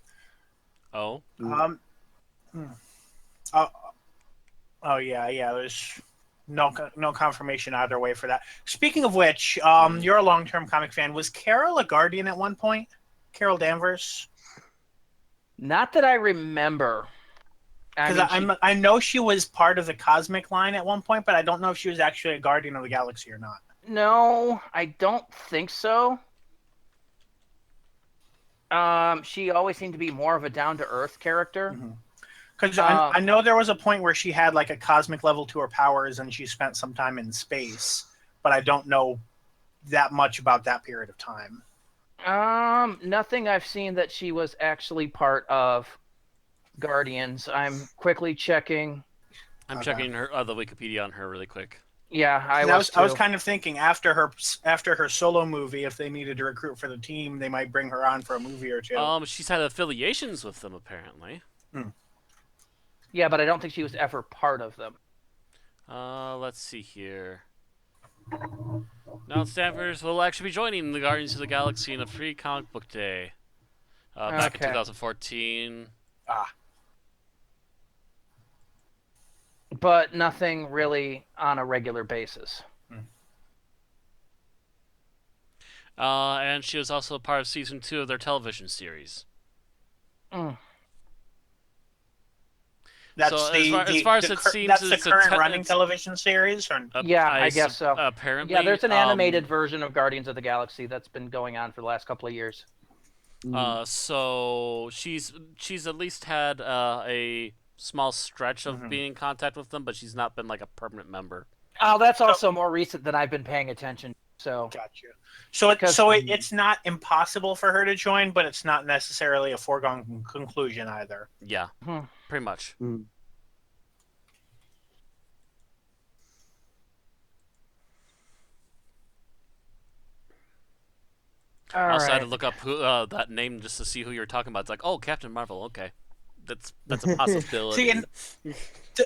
Oh. Oh yeah. There's no confirmation either way for that. Speaking of which, you're a long-term comic fan. Was Carol a Guardian at one point? Carol Danvers? Not that I remember. Because I know she was part of the Cosmic line at one point, but I don't know if she was actually a Guardian of the Galaxy or not. No, I don't think so. She always seemed to be more of a down-to-earth character. Because I know there was a point where she had like a cosmic level to her powers and she spent some time in space, but I don't know that much about that period of time. Nothing I've seen that she was actually part of Guardians. I'm quickly checking. I'm Okay. checking her the Wikipedia on her really quick. Yeah, I I was was too. kind of thinking after her solo movie, if they needed to recruit for the team, they might bring her on for a movie or two. She's had affiliations with them apparently. Yeah, but I don't think she was ever part of them. Let's see here. Now Stanford will actually be joining the Guardians of the Galaxy in a free comic book day. Back in Okay. 2014. But nothing really on a regular basis. And she was also part of season 2 of their television series. That's so the, as far as the it cur- seems, that's the it's a current te- running it's- television series. Or Yeah, I guess so. Apparently. Yeah, there's an animated version of Guardians of the Galaxy that's been going on for the last couple of years. So she's at least had a small stretch of being in contact with them, but she's not been like a permanent member. Oh, that's also more recent than I've been paying attention. So Gotcha. It's not impossible for her to join, but it's not necessarily a foregone conclusion either. Yeah, pretty much. I also had to look up who that name just to see who you're talking about. It's like, oh, Captain Marvel. Okay, that's a possibility. See, and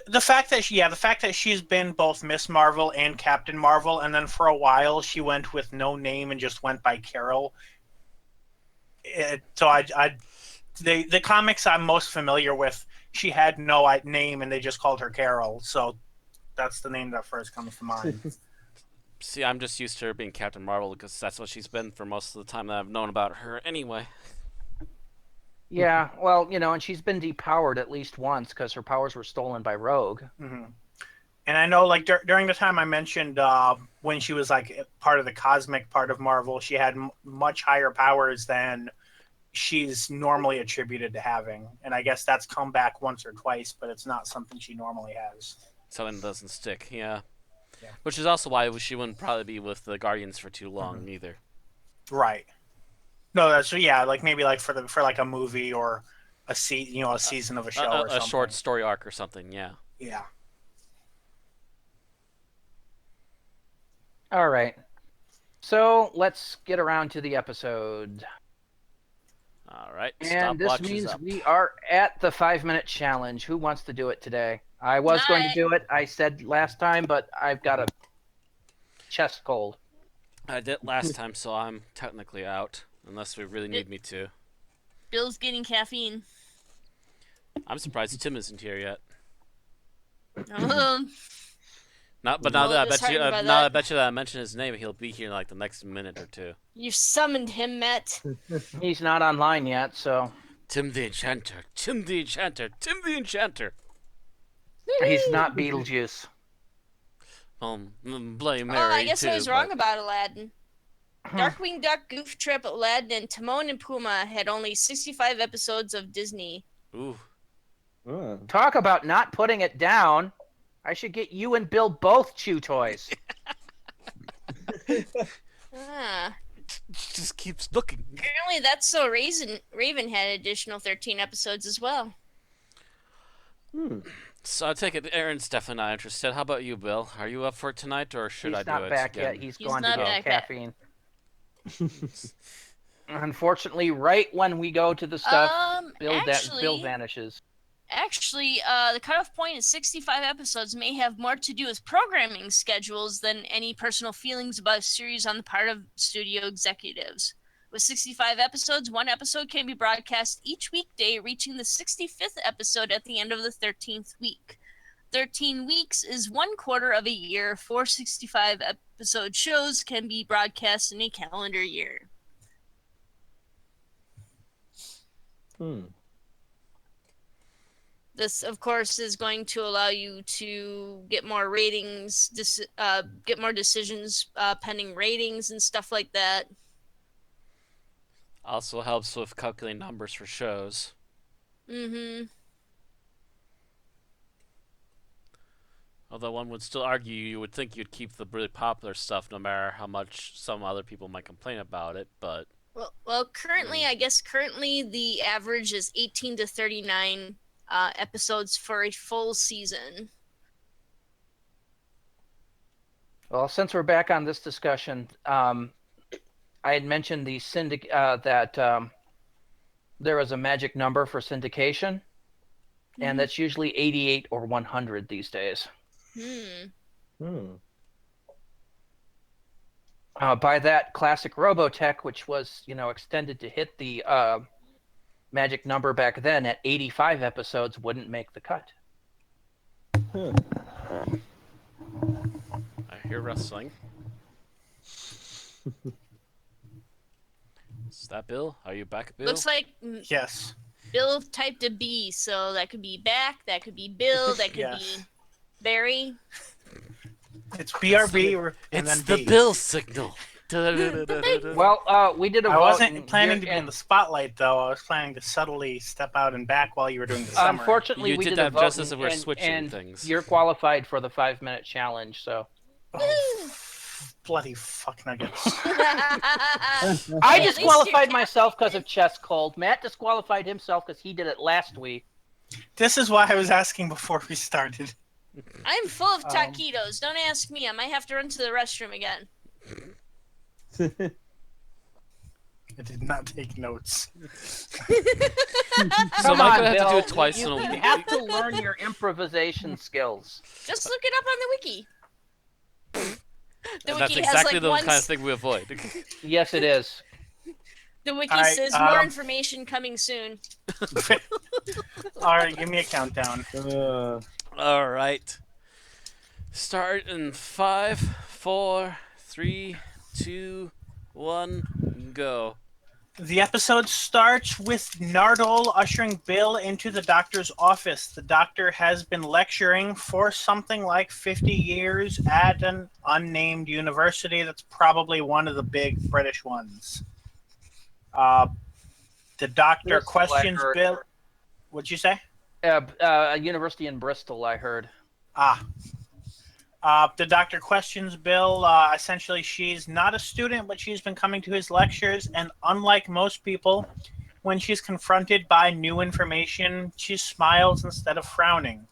the fact that she's been both Miss Marvel and Captain Marvel, and then for a while she went with no name and just went by Carol. The comics I'm most familiar with, she had no name and they just called her Carol. So that's the name that first comes to mind. See, I'm just used to her being Captain Marvel because that's what she's been for most of the time that I've known about her anyway. Yeah, well, and she's been depowered at least once because her powers were stolen by Rogue. Mm-hmm. And I know, like, during the time I mentioned when she was, like, part of the cosmic part of Marvel, she had much higher powers than she's normally attributed to having. And I guess that's come back once or twice, but it's not something she normally has. Something that doesn't stick, yeah. Which is also why she wouldn't probably be with the Guardians for too long either. Right. No, that's like maybe like for like a movie or a season of a show or something. A short story arc or something, yeah. Yeah. All right. So let's get around to the episode. All right. And this means we are at the 5-minute challenge. Who wants to do it today? I was going to do it. I said last time, but I've got a chest cold. I did last time, so I'm technically out, unless we really need me to. Bill's getting caffeine. I'm surprised Tim isn't here yet. Um, Now that I bet you that I mentioned his name, he'll be here in like the next minute or two. You summoned him, Matt. He's not online yet, so. Tim the Enchanter. Tim the Enchanter. Tim the Enchanter. He's not Beetlejuice. Blame Mary. I guess I was wrong but... about Aladdin. Darkwing Duck, Goof Trip, Aladdin, and Timon and Pumbaa had only 65 episodes of Disney. Ooh. Talk about not putting it down. I should get you and Bill both chew toys. Just keeps looking. Apparently that's so Raven had additional 13 episodes as well. So I take it Aaron's definitely not interested. How about you, Bill? Are you up for it tonight, or should I do it? He's not back again? yet. He's gone to get caffeine. Unfortunately, right when we go to the stuff, Bill vanishes. Actually, the cutoff point is 65 episodes may have more to do with programming schedules than any personal feelings about a series on the part of studio executives. With 65 episodes, one episode can be broadcast each weekday, reaching the 65th episode at the end of the 13th week. 13 weeks is 1/4 of a year. 4 65-episode shows can be broadcast in a calendar year. This, of course, is going to allow you to get more ratings, get more decisions pending ratings and stuff like that. Also helps with calculating numbers for shows. Although one would still argue you would think you'd keep the really popular stuff no matter how much some other people might complain about it, but... Well, currently, I guess the average is 18 to 39 episodes for a full season. Well, since we're back on this discussion, I had mentioned the that there was a magic number for syndication, and that's usually 88 or 100 these days. By that, classic Robotech, which was extended to hit the magic number back then at 85 episodes, wouldn't make the cut. I hear rustling. Is that Bill? Are you back, Bill? Looks like yes. Bill typed a B, so that could be back, that could be Bill, that could be Barry. It's BRB and it's then the B. Bill signal. Well, we did a I vote. wasn't and planning you're- to be in the spotlight, though. I was planning to subtly step out and back while you were doing the summary. Unfortunately, You we did did a have vote, just as we're and switching things. You're qualified for the 5-minute challenge, so. Oh, bloody fuck nuggets. I At least disqualified you're myself because of chest cold. Matt disqualified himself because he did it last week. This is why I was asking before we started. I'm full of taquitos. Don't ask me. I might have to run to the restroom again. I did not take notes. So am I gonna have to do it twice You in a week? have to learn your improvisation skills. Just look it up on the wiki. The And that's wiki has exactly like the one. kind of thing we avoid. Yes, it is. The wiki All right, says more information coming soon. All right, give me a countdown. All right. Start in 5, 4, 3, 2, 1, go. The episode starts with Nardole ushering Bill into the doctor's office. The doctor has been lecturing for something like 50 years at an unnamed university that's probably one of the big British ones. The doctor Bristol, questions I heard. Bill. What'd you say? A university in Bristol, I heard. The doctor questions Bill. Essentially, she's not a student, but she's been coming to his lectures. And unlike most people, when she's confronted by new information, she smiles instead of frowning.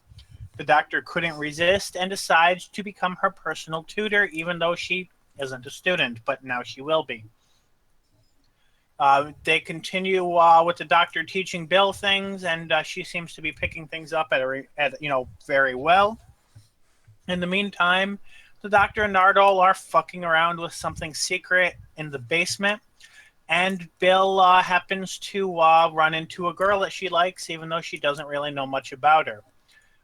The doctor couldn't resist and decides to become her personal tutor, even though she isn't a student, but now she will be. They continue with the doctor teaching Bill things, and she seems to be picking things up very well. In the meantime, the doctor and Nardole are fucking around with something secret in the basement, and Bill happens to run into a girl that she likes, even though she doesn't really know much about her.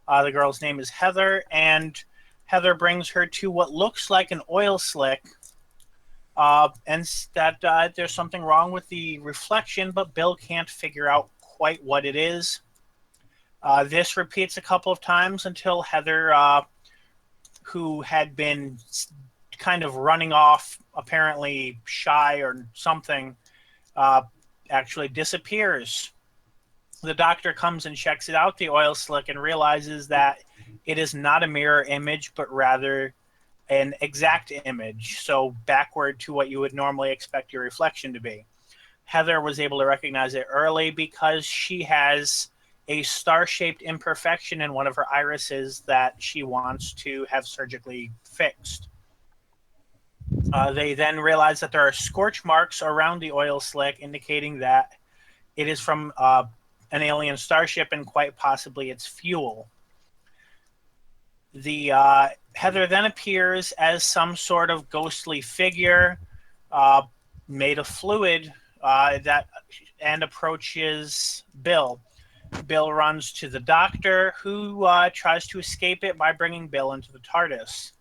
The girl's name is Heather, and Heather brings her to what looks like an oil slick, and that there's something wrong with the reflection, but Bill can't figure out quite what it is. This repeats a couple of times until Heather, who had been kind of running off, apparently shy or something, actually disappears. The doctor comes and checks it out, the oil slick, and realizes that it is not a mirror image, but rather an exact image, so backward to what you would normally expect your reflection to be. Heather was able to recognize it early because she has a star-shaped imperfection in one of her irises that she wants to have surgically fixed. They then realize that there are scorch marks around the oil slick, indicating that it is from an alien starship and quite possibly its fuel. The Heather then appears as some sort of ghostly figure made of fluid and approaches Bill. Bill runs to the doctor, who tries to escape it by bringing Bill into the TARDIS.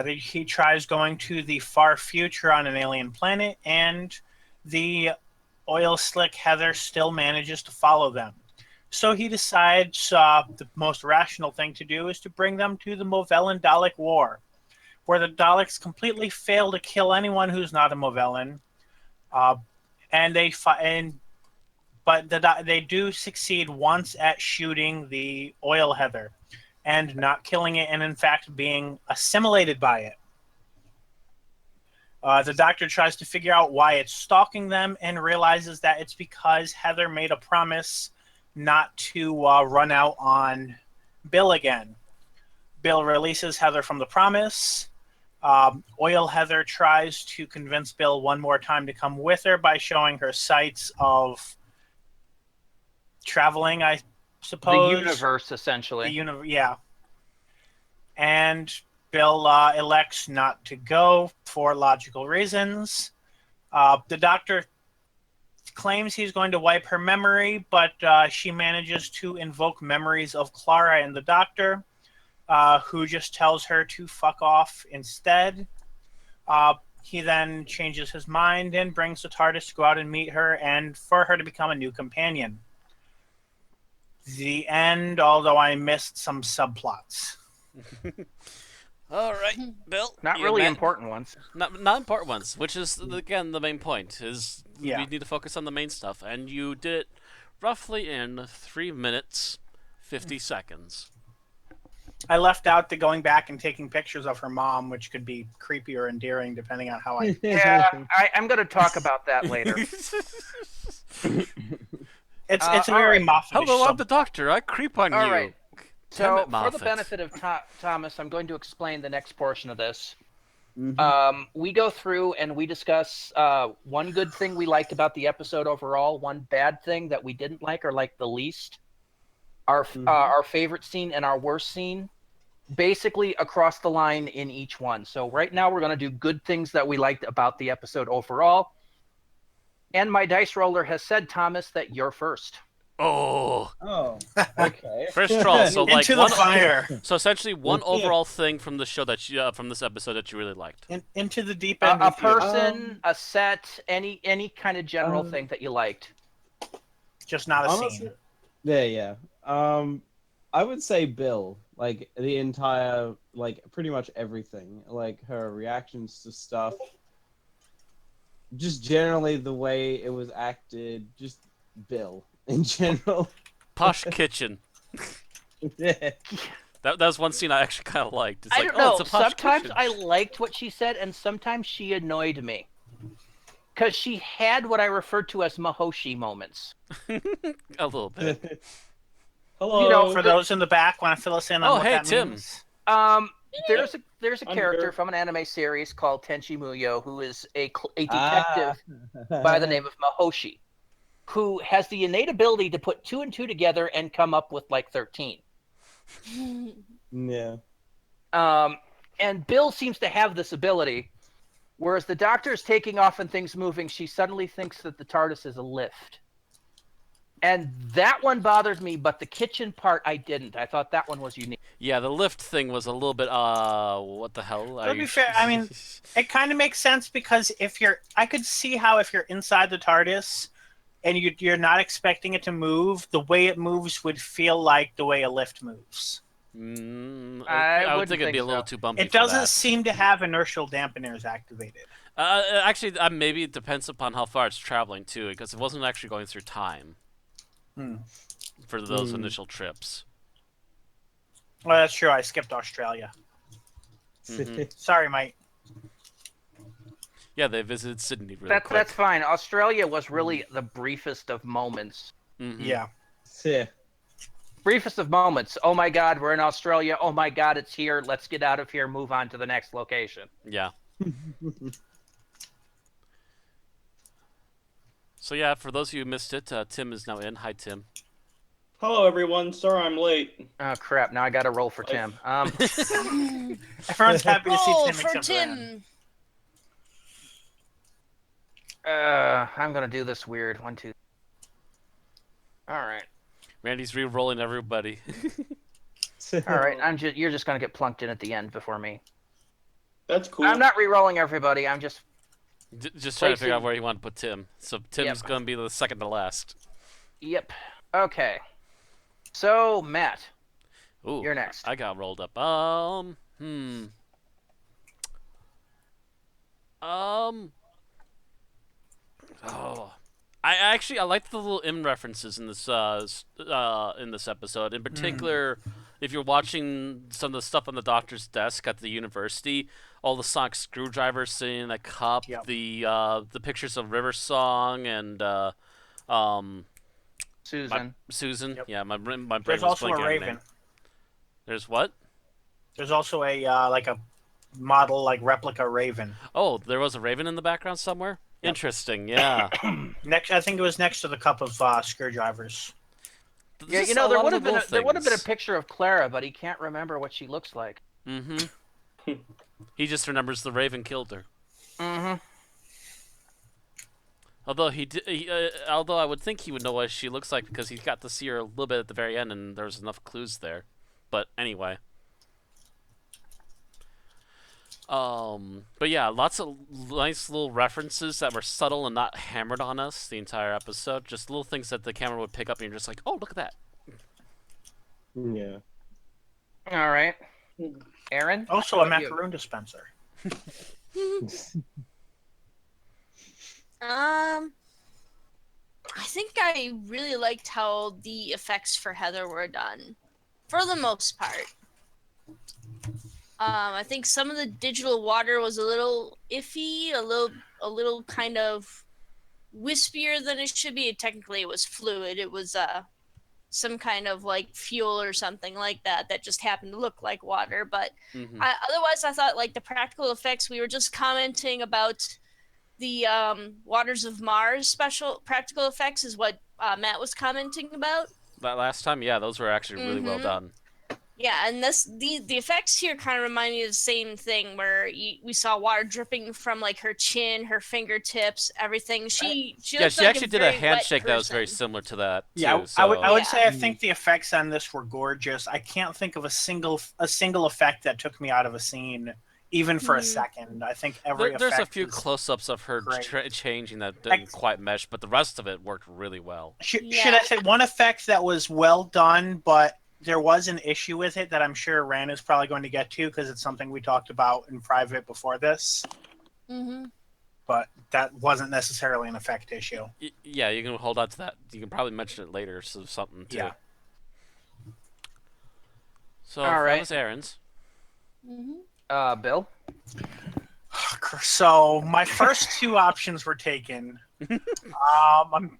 He tries going to the far future on an alien planet, and the oil slick Heather still manages to follow them. So he decides the most rational thing to do is to bring them to the Movellan Dalek War, where the Daleks completely fail to kill anyone who's not a Movellan, but they do succeed once at shooting the oil Heather and not killing it, and in fact being assimilated by it. The doctor tries to figure out why it's stalking them and realizes that it's because Heather made a promise not to run out on Bill again. Bill releases Heather from the promise. Oil Heather tries to convince Bill one more time to come with her by showing her sights of traveling, I suppose. The universe, essentially. Yeah. And Bill elects not to go for logical reasons. The doctor claims he's going to wipe her memory, but she manages to invoke memories of Clara and the doctor, who just tells her to fuck off instead. He then changes his mind and brings the TARDIS to go out and meet her and for her to become a new companion. The end, although I missed some subplots. All right, Bill. Not you really met- important ones. Not important ones, which is again the main point. Is Yeah. we need to focus on the main stuff, and you did it roughly in 3 minutes, 50 seconds. I left out the going back and taking pictures of her mom, which could be creepy or endearing depending on how I. Yeah, I'm going to talk about that later. It's a all very right. Moffat. Hello, I'm the doctor. I creep on All you. right. Damn So, it, for Moffat. the benefit of Thomas, I'm going to explain the next portion of this. Mhm. We go through and we discuss one good thing we liked about the episode overall, one bad thing that we didn't like or liked the least, our favorite scene and our worst scene, basically across the line in each one. So right now we're going to do good things that we liked about the episode overall. And my dice roller has said, Thomas, that you're first. Oh, Oh, okay. first roll. So like Into the fire, So essentially, one overall thing from the show that you, from this episode that you really liked. into the deep end. A with you. person, a set, any kind of general thing that you liked. Just not a Honestly, scene. yeah. I would say Bill, like the entire, like pretty much everything, like her reactions to stuff, just generally the way it was acted, just Bill in general. Posh kitchen. Yeah. That was one scene I actually kind of liked. It's I like, don't know. oh, it's a posh Sometimes kitchen. I liked what she said, and sometimes she annoyed me. Because she had what I refer to as Mahoshi moments. A little bit. Hello. You know, For those in the back, want to fill us in on Oh, what hey, that Tim. means? There's a I'm character here. from an anime series called Tenchi Muyo who is a detective by the name of Mahoshi, who has the innate ability to put 2 and 2 together and come up with like 13. Yeah. And Bill seems to have this ability, whereas the Doctor is taking off and things moving, she suddenly thinks that the TARDIS is a lift. And that one bothered me, but the kitchen part I didn't. I thought that one was unique. Yeah, the lift thing was a little bit, what the hell? To be fair, I mean, it kind of makes sense because I could see how if you're inside the TARDIS and you're not expecting it to move, the way it moves would feel like the way a lift moves. I would wouldn't think it'd be a think little so. too bumpy. It doesn't For that. seem to have inertial dampeners activated. Actually, maybe it depends upon how far it's traveling too, because it wasn't actually going through time for those initial trips. Well, that's true. I skipped Australia. Sorry, mate. Yeah, they visited Sydney really quick. That's fine. Australia was really the briefest of moments. Yeah. Yeah. Briefest of moments. Oh my God, we're in Australia. Oh my God, it's here. Let's get out of here. Move on to the next location. Yeah. So yeah, for those of you who missed it, Tim is now in. Hi, Tim. Hello, everyone. Sorry I'm late. Oh crap! Now I got to roll for Tim. Everyone's happy to see Oh, Tim for except Rand. Tim. I'm gonna do this weird 1, 2. All right. Randy's re-rolling everybody. All right. You're just gonna get plunked in at the end before me. That's cool. I'm not re-rolling everybody. I'm just. Just trying to figure out Placing- where you want to put Tim. So Tim's Yep. gonna be the second to last. Yep. Okay. So Matt, Ooh, you're next. I got rolled up. Oh, I liked the little M references in this episode. In particular, if you're watching some of the stuff on the doctor's desk at the university, all the sonic screwdrivers sitting in a cup, Yep. the pictures of River Song and Susan. Susan. Yep. Yeah, my brain There's was also a blanking on her raven. name. There's what? There's also a like a model like replica raven. Oh, there was a raven in the background somewhere. Yep. Interesting. Yeah. I think it was next to the cup of screwdrivers. Yeah, Just you know a there lot would of have been little there would have been a things. picture of Clara, but he can't remember what she looks like. Mm-hmm. He just remembers the raven killed her. Mm-hmm. Although although I would think he would know what she looks like because he got to see her a little bit at the very end, and there was enough clues there. But anyway. But yeah, lots of nice little references that were subtle and not hammered on us the entire episode. Just little things that the camera would pick up, and you're just like, oh, look at that. Yeah. All right. Aaron? Also how a about you? macaroon dispenser. I think I really liked how the effects for Heather were done, for the most part. I think some of the digital water was a little iffy, a little kind of wispier than it should be. Technically, it was fluid. It was some kind of like fuel or something like that that just happened to look like water. But otherwise, I thought like the practical effects. We were just commenting about the Waters of Mars special practical effects is what Matt was commenting about. That last time, yeah, those were actually really well done. Yeah, and the effects here kind of remind me of the same thing where we saw water dripping from like her chin, her fingertips, everything. She looks like actually did a very wet handshake that was very person. similar to that Yeah, too. I would Yeah. say I think the effects on this were gorgeous. I can't think of a single effect that took me out of a scene, even for a second. I think every There's a effect few is close-ups of her great. changing that didn't quite mesh, but the rest of it worked really well. Should Yeah. I say one effect that was well done, but there was an issue with it that I'm sure Ran is probably going to get to because it's something we talked about in private before this. But that wasn't necessarily an effect issue. Yeah, you can hold on to that. You can probably mention it later, so something too. Yeah. So All that right. was Aaron's. Bill? So my first two options were taken.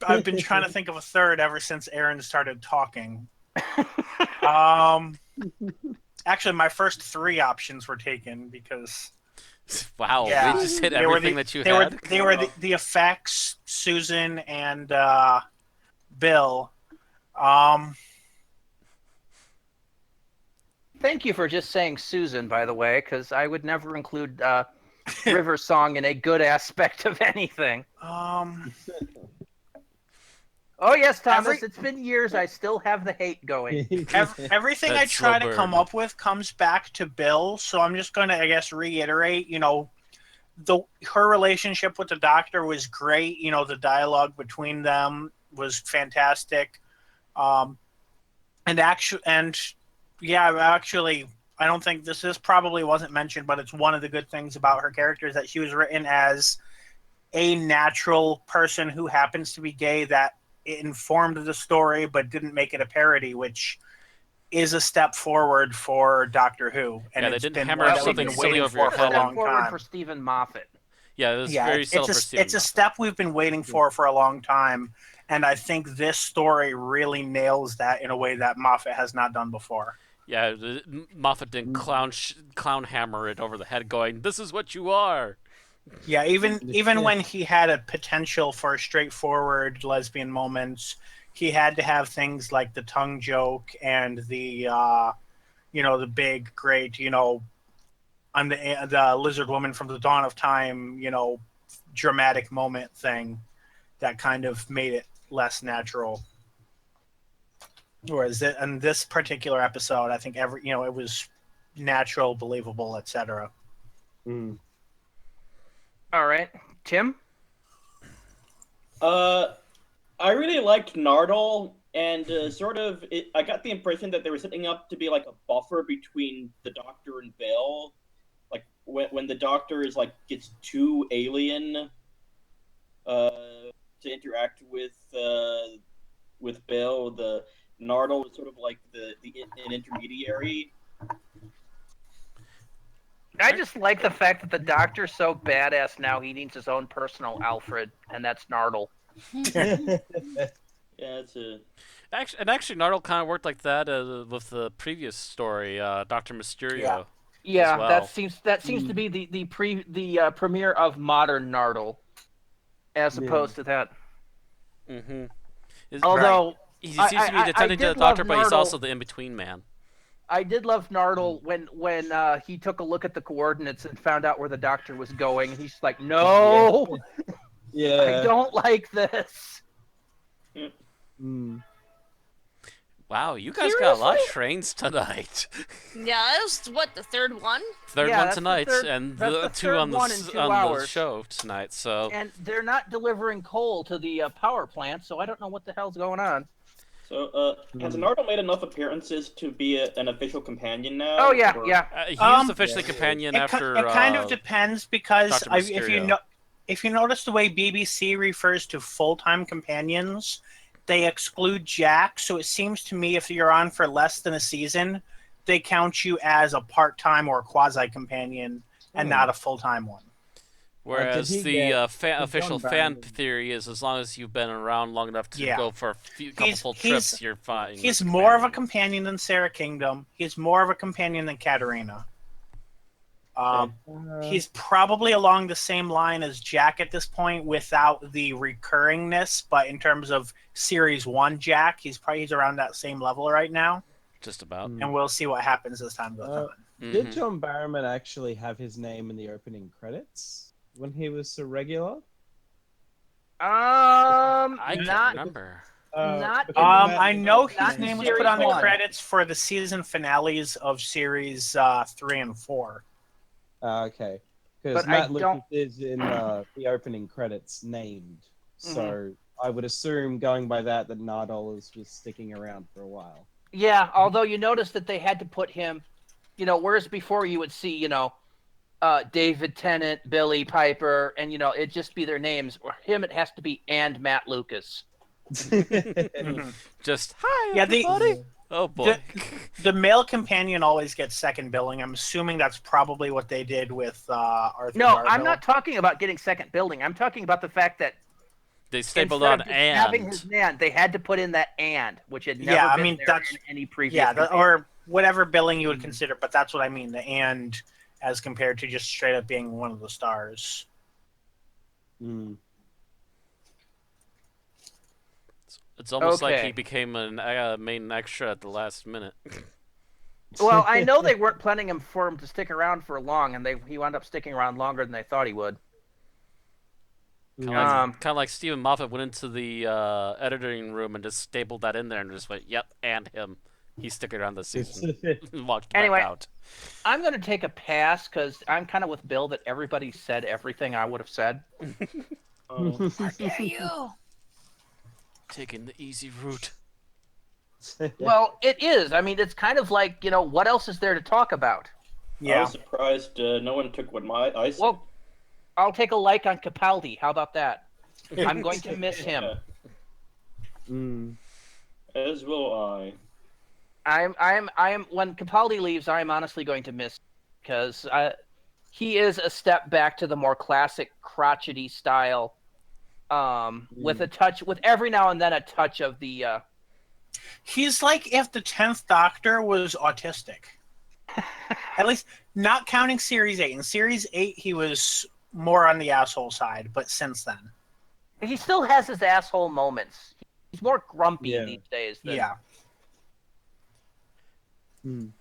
I've been trying to think of a third ever since Aaron started talking. Actually, my first three options were taken because Wow, Yeah. we just hit they were everything the, that you they had. were they were the effects, Susan and Bill. Thank you for just saying Susan, by the way, because I would never include River Song in a good aspect of anything. Oh, yes, Thomas, it's been years. I still have the hate going. Everything I That's try slow to come burn. up with comes back to Bill, so I'm just going to, I guess, reiterate, her relationship with the doctor was great. The dialogue between them was fantastic. Actually, I don't think this probably wasn't mentioned, but it's one of the good things about her character is that she was written as a natural person who happens to be gay that informed the story but didn't make it a parody, which is a step forward for Doctor Who. And Yeah, they it's didn't been hammer one that something we've been silly waiting over your for a head. long Step forward time. for Stephen Moffat. Yeah, it was very subtle for Steven. It's a step we've been waiting for a long time, and I think this story really nails that in a way that Moffat has not done before. Yeah, Moffat didn't clown hammer it over the head, going, "This is what you are." Yeah, even when he had a potential for straightforward lesbian moments, he had to have things like the tongue joke and the the big great I'm the lizard woman from the dawn of time dramatic moment thing that kind of made it less natural. Whereas in this particular episode, I think it was natural, believable, etc. Mm. All right. Tim? I really liked Nardole, and I got the impression that they were setting up to be like a buffer between the Doctor and Bill. Like when the Doctor is gets too alien to interact with Bill, the Nardole is sort of like an intermediary. I just like the fact that the Doctor's so badass now he needs his own personal Alfred, and that's Nardole. Yeah, it's a. Actually, Nardole kind of worked like that with the previous story, Doctor Mysterio. Yeah, as well. that seems to be the premiere of modern Nardole, as opposed to that. Mm-hmm. Although He seems to be attending to the did love Doctor, but he's Nardole. also the in-between man. I did love Nardole when he took a look at the coordinates and found out where the Doctor was going. And he's like, "No, Yeah. I don't like this." Mm. Wow, you guys got a lot of Seriously? trains tonight. Yeah, that was the third one? Third Yeah, one that's the tonight, third- and that's the the two third on the one in 2 on the hours. show tonight. So And they're not delivering coal to the power plant, so I don't know what the hell's going on. So, has Naruto made enough appearances to be an official companion now? Oh yeah, or- yeah. He was officially Yeah. companion It after. kind of depends because Dr. Mysterio. if you notice the way BBC refers to full-time companions, they exclude Jack. So it seems to me if you're on for less than a season, they count you as a part-time or quasi-companion and not a full-time one. Whereas he the get- official John fan Barrowman- theory is as long as you've been around long enough to Yeah. go for a couple He's- full he's- trips, you're fine. He's as more of a companion. companion than Sarah Kingdom. He's more of a companion than Katarina. He's probably along the same line as Jack at this point without the recurringness, but in terms of Series 1 Jack, he's around that same level right now, Just about. and we'll see what happens as time goes on. Did Mhm. John Barrowman actually have his name in the opening credits when he was a regular? I can't not remember. Not- because I know his Not name was Series put on the 1. credits for the season finales of Series 3 and 4. Okay, because But I Matt Lucas don't- is in the opening credits named, so I would assume going by that Nardolas was sticking around for a while. Yeah, although you notice that they had to put him, whereas before you would see, David Tennant, Billy Piper, and it'd just be their names. Or him, it has to be and Matt Lucas. Just hi, Yeah, everybody. Oh boy. The male companion always gets second billing. I'm assuming that's probably what they did with Arthur No, Darvill. I'm not talking about getting second building. I'm talking about the fact that They stapled instead on of just having his and. and, they had to put in that and, which had never Yeah, I been mean, there that's- in any previous. Yeah, companion. or whatever billing you would consider, but that's what I mean. The and as compared to just straight up being one of the stars. Mm. It's almost like Okay. he became a main extra at the last minute. Well, I know they weren't planning for him to stick around for long, and he wound up sticking around longer than they thought he would. Kind of like Stephen Moffat went into the editing room and just stapled that in there and just went, "Yep, and him. He's sticking around this season." And walked Anyway. back out. I'm going to take a pass because I'm kind of with Bill that everybody said everything I would have said. How dare you? Taking the easy route. Well, it is. I mean, it's kind of like, what else is there to talk about? I Yeah. was surprised no one took what I said. Well, I'll take a like on Capaldi. How about that? I'm going to miss him. Mm. As will I. I'm when Capaldi leaves, I'm honestly going to miss because he is a step back to the more classic crotchety style, with every now and then a touch of the. He's like if the 10th Doctor was autistic. At least not counting Series 8. In Series 8, he was more on the asshole side, but since then. He still has his asshole moments. He's more grumpy Yeah. these days. Than, Yeah. Mm.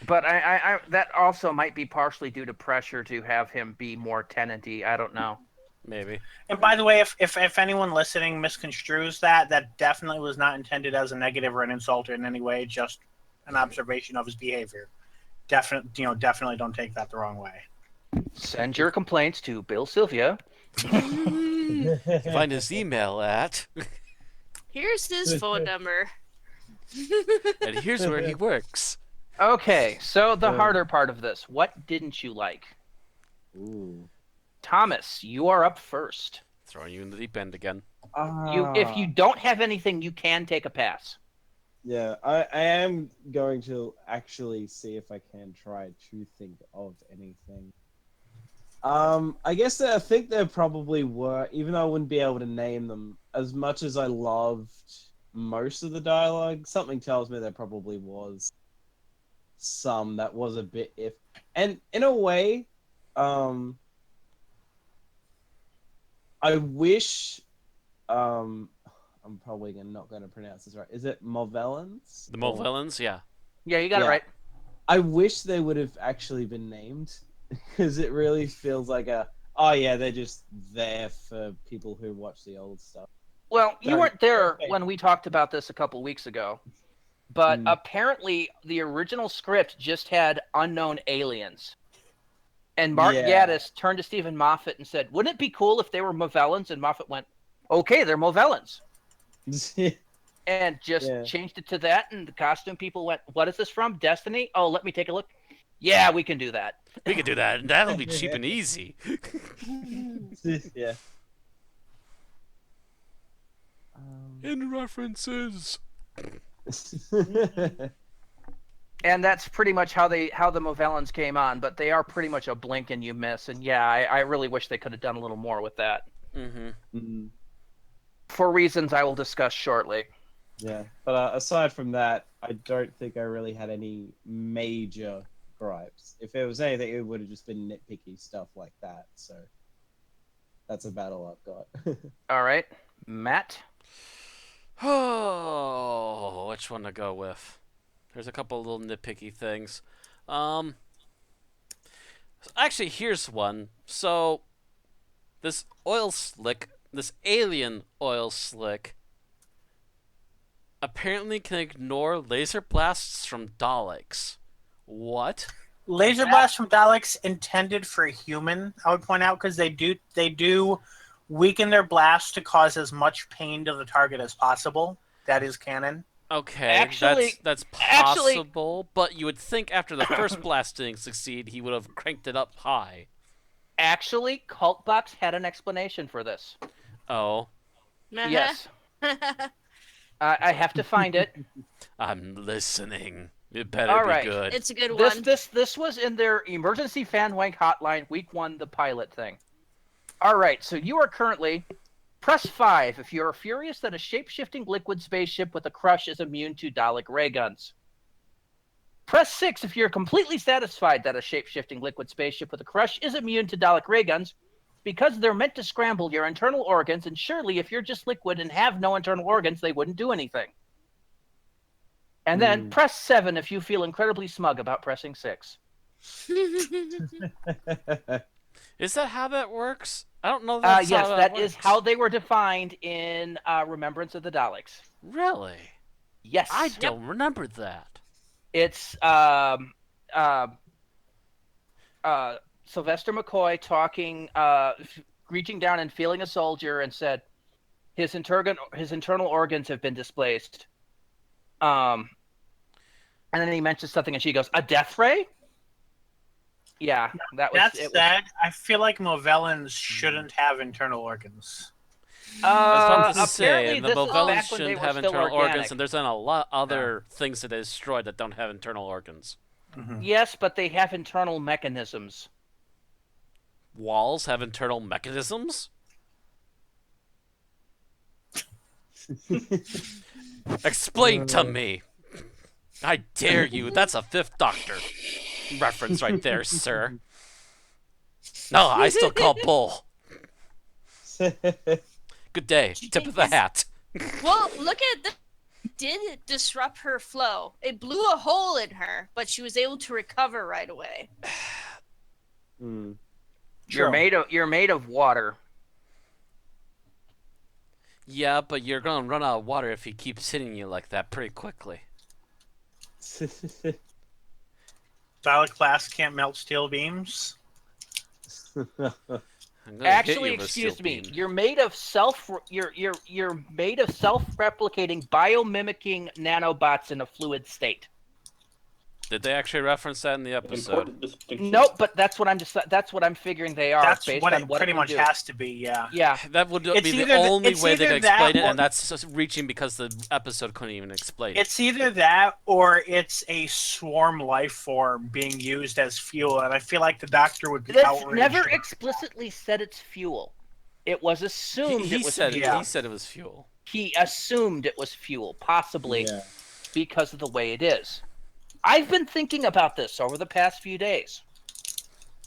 But I that also might be partially due to pressure to have him be more tenanty. I don't know. Maybe. And by the way, if anyone listening misconstrues that definitely was not intended as a negative or an insult in any way, just an observation of his behavior. Definitely don't take that the wrong way. Send your complaints to Bill Sylvia. Find his email at, Here's his phone number. and here's where he works. Okay, so the harder part of this. What didn't you like? Ooh. Thomas, you are up first. Throwing you in the deep end again. If you don't have anything, you can take a pass. Yeah, I am going to actually see if I can try to think of anything. I guess I think there probably were, even though I wouldn't be able to name them, as much as I loved most of the dialogue, something tells me there probably was some that was a bit and in a way, I wish, I'm probably not going to pronounce this right. Is it Movellans? The Movellans, yeah. Yeah, you got it Yeah. right. I wish they would have actually been named, because it really feels like they're just there for people who watch the old stuff. Well, you Sorry. weren't there Okay. when we talked about this a couple weeks ago, but Hmm. apparently the original script just had unknown aliens. And Mark Yeah. Gatiss turned to Stephen Moffat and said, "Wouldn't it be cool if they were Movellans?" And Moffat went, Okay, they're Movellans. Yeah. And just Yeah. changed it to that, and the costume people went, "What is this from? Destiny? Oh, let me take a look. Yeah, we can do that." We could do that, and that'll be cheap and easy. Yeah. In references. And that's pretty much how the Movellans came on, but they are pretty much a blink and you miss. And yeah, I really wish they could have done a little more with that. Mm-hmm. For reasons I will discuss shortly. Yeah, but aside from that, I don't think I really had any major gripes. If it was anything, it would have just been nitpicky stuff like that. So that's about all I've got. All right, Matt. Oh, which one to go with? There's a couple little nitpicky things. Actually, here's one. So, this alien oil slick, apparently can ignore laser blasts from Daleks. What? Laser blast from Daleks intended for a human, I would point out, because they do weaken their blast to cause as much pain to the target as possible. That is canon. Okay, Actually- that's possible, but you would think after the first blast didn't succeed, he would have cranked it up high. Actually, Cultbox had an explanation for this. Oh, Yes. I have to find it. I'm listening. It better All be right. good. It's a good one. This was in their emergency fan wank hotline week 1, the pilot thing. All right, so you are currently press 5 if you are furious that a shape-shifting liquid spaceship with a crush is immune to Dalek ray guns. Press 6 if you're completely satisfied that a shape-shifting liquid spaceship with a crush is immune to Dalek ray guns because they're meant to scramble your internal organs, and surely if you're just liquid and have no internal organs, they wouldn't do anything. And then press 7 if you feel incredibly smug about pressing 6. Is that how that works? I don't know. That's Yes, how that works. is how they were defined in Remembrance of the Daleks. Really? Yes. I don't remember that. It's Sylvester McCoy talking, reaching down and feeling a soldier, and said his internal organs have been displaced. And then he mentions something, and she goes, "A death ray?" Yeah, that was. That said, I feel like Movellans shouldn't have internal organs. I was about to say, apparently the this is Movellans back when they shouldn't were have still internal organic. organs, and there's been a lot other things that they destroyed that don't have internal organs. Yes, but they have internal mechanisms. Walls have internal mechanisms? Explain to me. I dare you. That's a Fifth Doctor reference right there, sir. No, I still call bull. Good day. Tip of the hat. Well, look at this. Did it disrupt her flow? It blew a hole in her, but she was able to recover right away. You're made of water. Yeah, but you're gonna run out of water if he keeps hitting you like that pretty quickly. Dalek blast can't melt steel beams. I'm gonna hit Actually, you with a excuse steel me. beam. You're made of you're made of self-replicating biomimicking nanobots in a fluid state. Did they actually reference that in the episode? Important distinction. Nope, but that's what I'm figuring they are. That's based what on it what pretty we much do. has to be, yeah. Yeah. That would It's be the either th- only it's way they either could that explain it, or- and that's just reaching because the episode couldn't even explain it. It's either that or it's a swarm life form being used as fuel, and I feel like the Doctor would be That's outraged. never explicitly said it's fuel. It was assumed He it was said fuel. he said it was fuel. He assumed it was fuel, possibly Yeah. because of the way it is. I've been thinking about this over the past few days.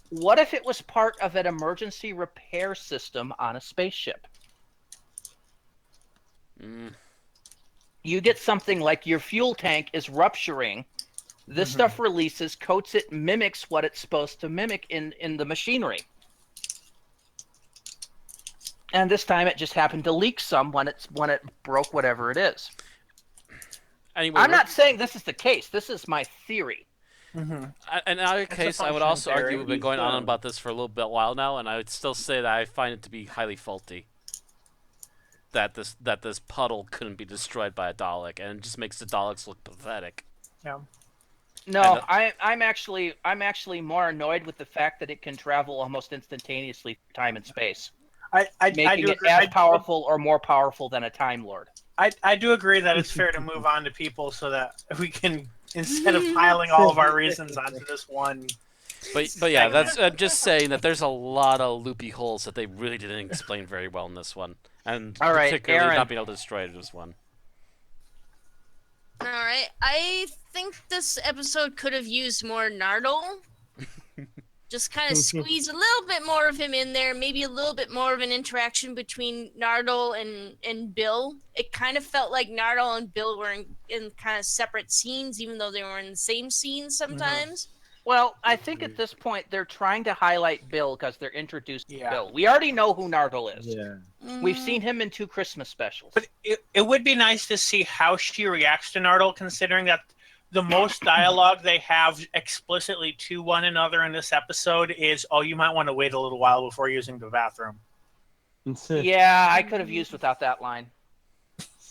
What if it was part of an emergency repair system on a spaceship? You get something like your fuel tank is rupturing. This stuff releases, coats it, mimics what it's supposed to mimic in the machinery. And this time it just happened to leak some when it broke whatever it is. Anyway, I'm not saying this is the case. This is my theory. In our case, I would functional also argue theory. we've been going on about this for a little bit while now, and I would still say that I find it to be highly faulty. that this puddle couldn't be destroyed by a Dalek, and it just makes the Daleks look pathetic. Yeah. No, I'm actually more annoyed with the fact that it can travel almost instantaneously through time and space, I making do it agree. as powerful or more powerful than a Time Lord. I do agree that it's fair to move on to people so that we can, instead of piling all of our reasons onto this one. But yeah, that's I'm just saying that there's a lot of loopy holes that they really didn't explain very well in this one, and All right, particularly Aaron. not being able to destroy it is one. All right, I think this episode could have used more Nardole. Just kind of squeeze a little bit more of him in there, maybe a little bit more of an interaction between Nardole and Bill. It kind of felt like Nardole and Bill were in kind of separate scenes, even though they were in the same scene sometimes. Well, I think at this point they're trying to highlight Bill because they're introduced to Yeah. Bill. We already know who Nardole is. Yeah. We've seen him in 2 Christmas specials. But it would be nice to see how she reacts to Nardole, considering that the most dialogue they have explicitly to one another in this episode is, "Oh, you might want to wait a little while before using the bathroom." Yeah, I could have used without that line.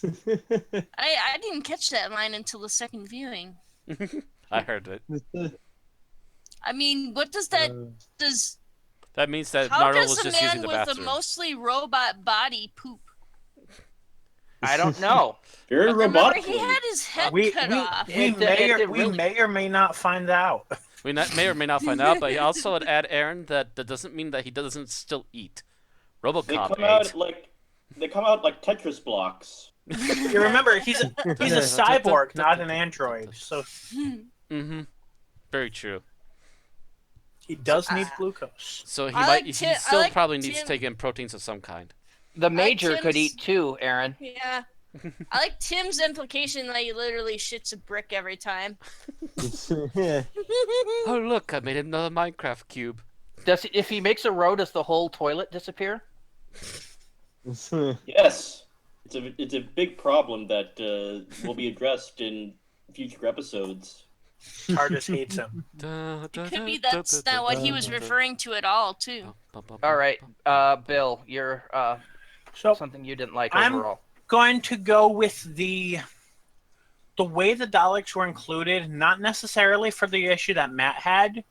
I didn't catch that line until the second viewing. I heard it. I mean, what does that does? That means that How Nardole does was a just using man the with a bathroom. mostly robot body poop? I don't know. Very Remember, robotic. he had his head We cut off. It really- may or may not find out. We may or may not find out, but he also would add, Aaron, that doesn't mean that he doesn't still eat. They RoboCop come out ate. like Tetris blocks. You remember, he's a cyborg, not an android, so Mm-hmm. Very true. he does need glucose. So he I might. like He Tim- I still like probably needs to Tim- take in proteins of some kind. The Major could Tim's- eat too, Aaron. Yeah. I like Tim's implication that he literally shits a brick every time. Oh look! I made another Minecraft cube. If he makes a row, does the whole toilet disappear? Yes, it's a big problem that will be addressed in future episodes. TARDIS hates him. It could be that's not what he was referring to at all, too. All right, Bill, you're So something you didn't like I'm- overall. going to go with the way the Daleks were included, not necessarily for the issue that Matt had,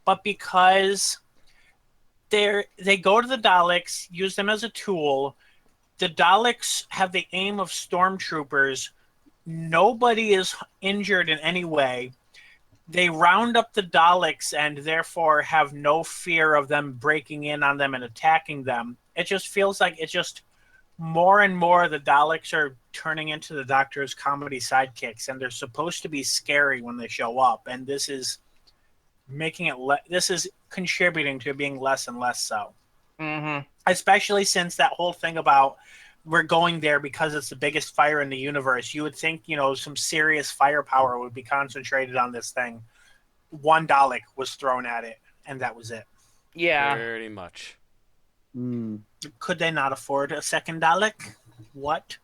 but because they go to the Daleks, use them as a tool. The Daleks have the aim of stormtroopers. Nobody is injured in any way. They round up the Daleks and therefore have no fear of them breaking in on them and attacking them. It just feels like it's just more and more the Daleks are turning into the Doctor's comedy sidekicks, and they're supposed to be scary when they show up, and this is making it this is contributing to it being less and less so. Mm-hmm. Especially since that whole thing about we're going there because it's the biggest fire in the universe. You would think, some serious firepower would be concentrated on this thing. One Dalek was thrown at it, and that was it. Yeah. Pretty much. Could they not afford a second Dalek? What?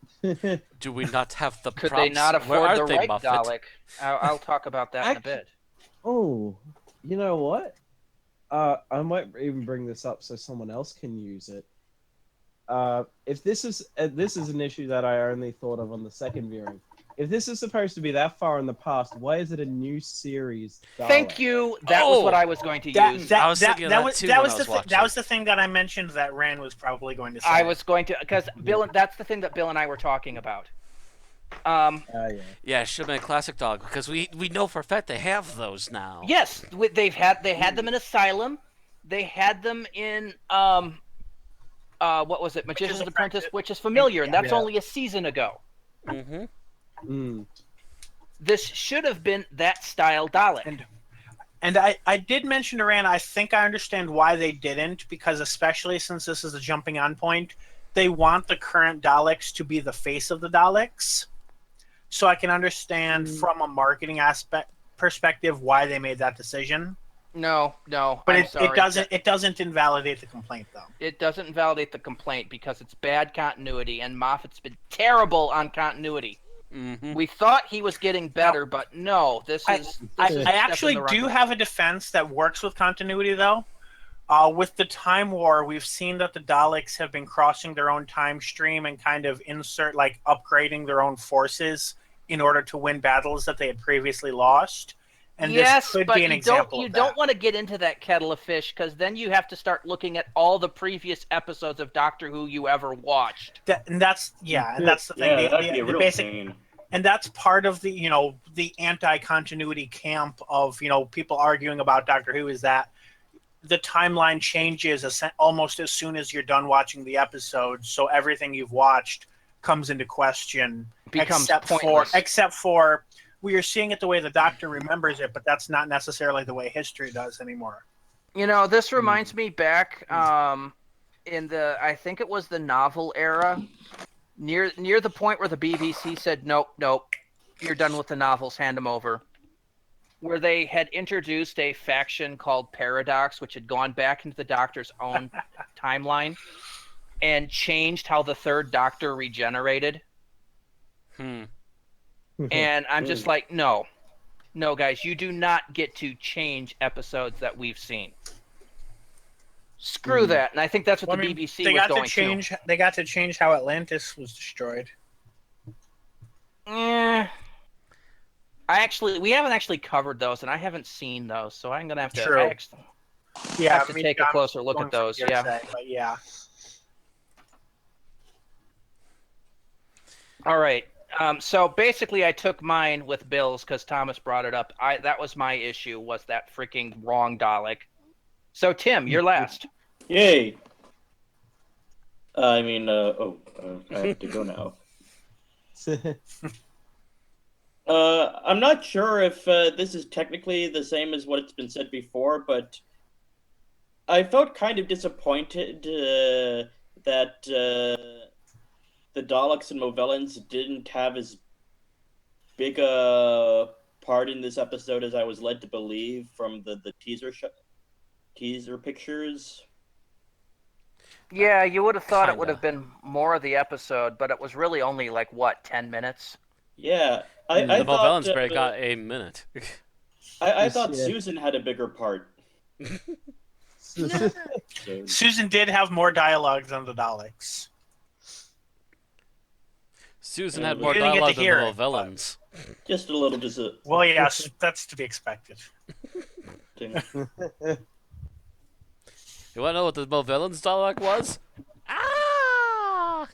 Do we not have the Could props? they not Where afford are the they, right Muffet? Dalek? I'll talk about that in a bit. Oh, you know what? I might even bring this up so someone else can use it. If this is an issue that I only thought of on the second viewing. If this is supposed to be that far in the past, why is it a new series? Thank you. That was what I was going to use. I was thinking of that too when I was watching. That was the thing that I mentioned that Rand was probably going to say. I was going to, because that's the thing that Bill and I were talking about. Yeah. Yeah, it should have been a classic dog because we know for a fact they have those now. Yes, they had them in Asylum. They had them in what was it? Magician's Apprentice, which is familiar, and that's only a season ago. Mm-hmm. This should have been that style Dalek. And I did mention to Rand, I think I understand why they didn't, because especially since this is a jumping on point, they want the current Daleks to be the face of the Daleks. So I can understand from a marketing perspective why they made that decision. No, But I'm sorry. it doesn't invalidate the complaint, though. It doesn't invalidate the complaint because it's bad continuity, and Moffat's been terrible on continuity. Mm-hmm. We thought he was getting better, but no, this is. I actually do have a defense that works with continuity, though. With the Time War, we've seen that the Daleks have been crossing their own time stream and kind of upgrading their own forces in order to win battles that they had previously lost. And yes, this could but be an example you of don't that. want to get into that kettle of fish, because then you have to start looking at all the previous episodes of Doctor Who you ever watched. And that's the thing. Yeah, that'd be a real pain. And that's part of the the anti-continuity camp of people arguing about Doctor Who, is that the timeline changes almost as soon as you're done watching the episode, so everything you've watched comes into question, Becomes except for we are seeing it the way the Doctor remembers it, but that's not necessarily the way history does anymore. This reminds me back in the, I think it was the novel era, near the point where the BBC said, nope, you're done with the novels, hand them over. Where they had introduced a faction called Paradox, which had gone back into the Doctor's own timeline and changed how the third Doctor regenerated. And I'm just like, no, guys, you do not get to change episodes that we've seen. Screw that. And I think that's what the BBC was going to. They got to change how Atlantis was destroyed. We haven't actually covered those, and I haven't seen those, so I'm gonna have to. True. Have to take a closer look at those. Yeah. All right. So basically, I took mine with Bill's because Thomas brought it up. That was my issue, was that freaking wrong Dalek. So Tim, you're last. Yay! I have to go now. I'm not sure if this is technically the same as what it's been said before, but I felt kind of disappointed that the Daleks and Movellans didn't have as big a part in this episode as I was led to believe from the teaser pictures. Yeah, you would have thought it would have been more of the episode, but it was really only 10 minutes? Yeah. The Movellans barely got a minute. I thought Susan had a bigger part. Susan did have more dialogue than the Daleks. Susan had more dialogue than the Movellans. Just a little. Well, yes, that's to be expected. You want to know what the Movellans dialogue was? Ah!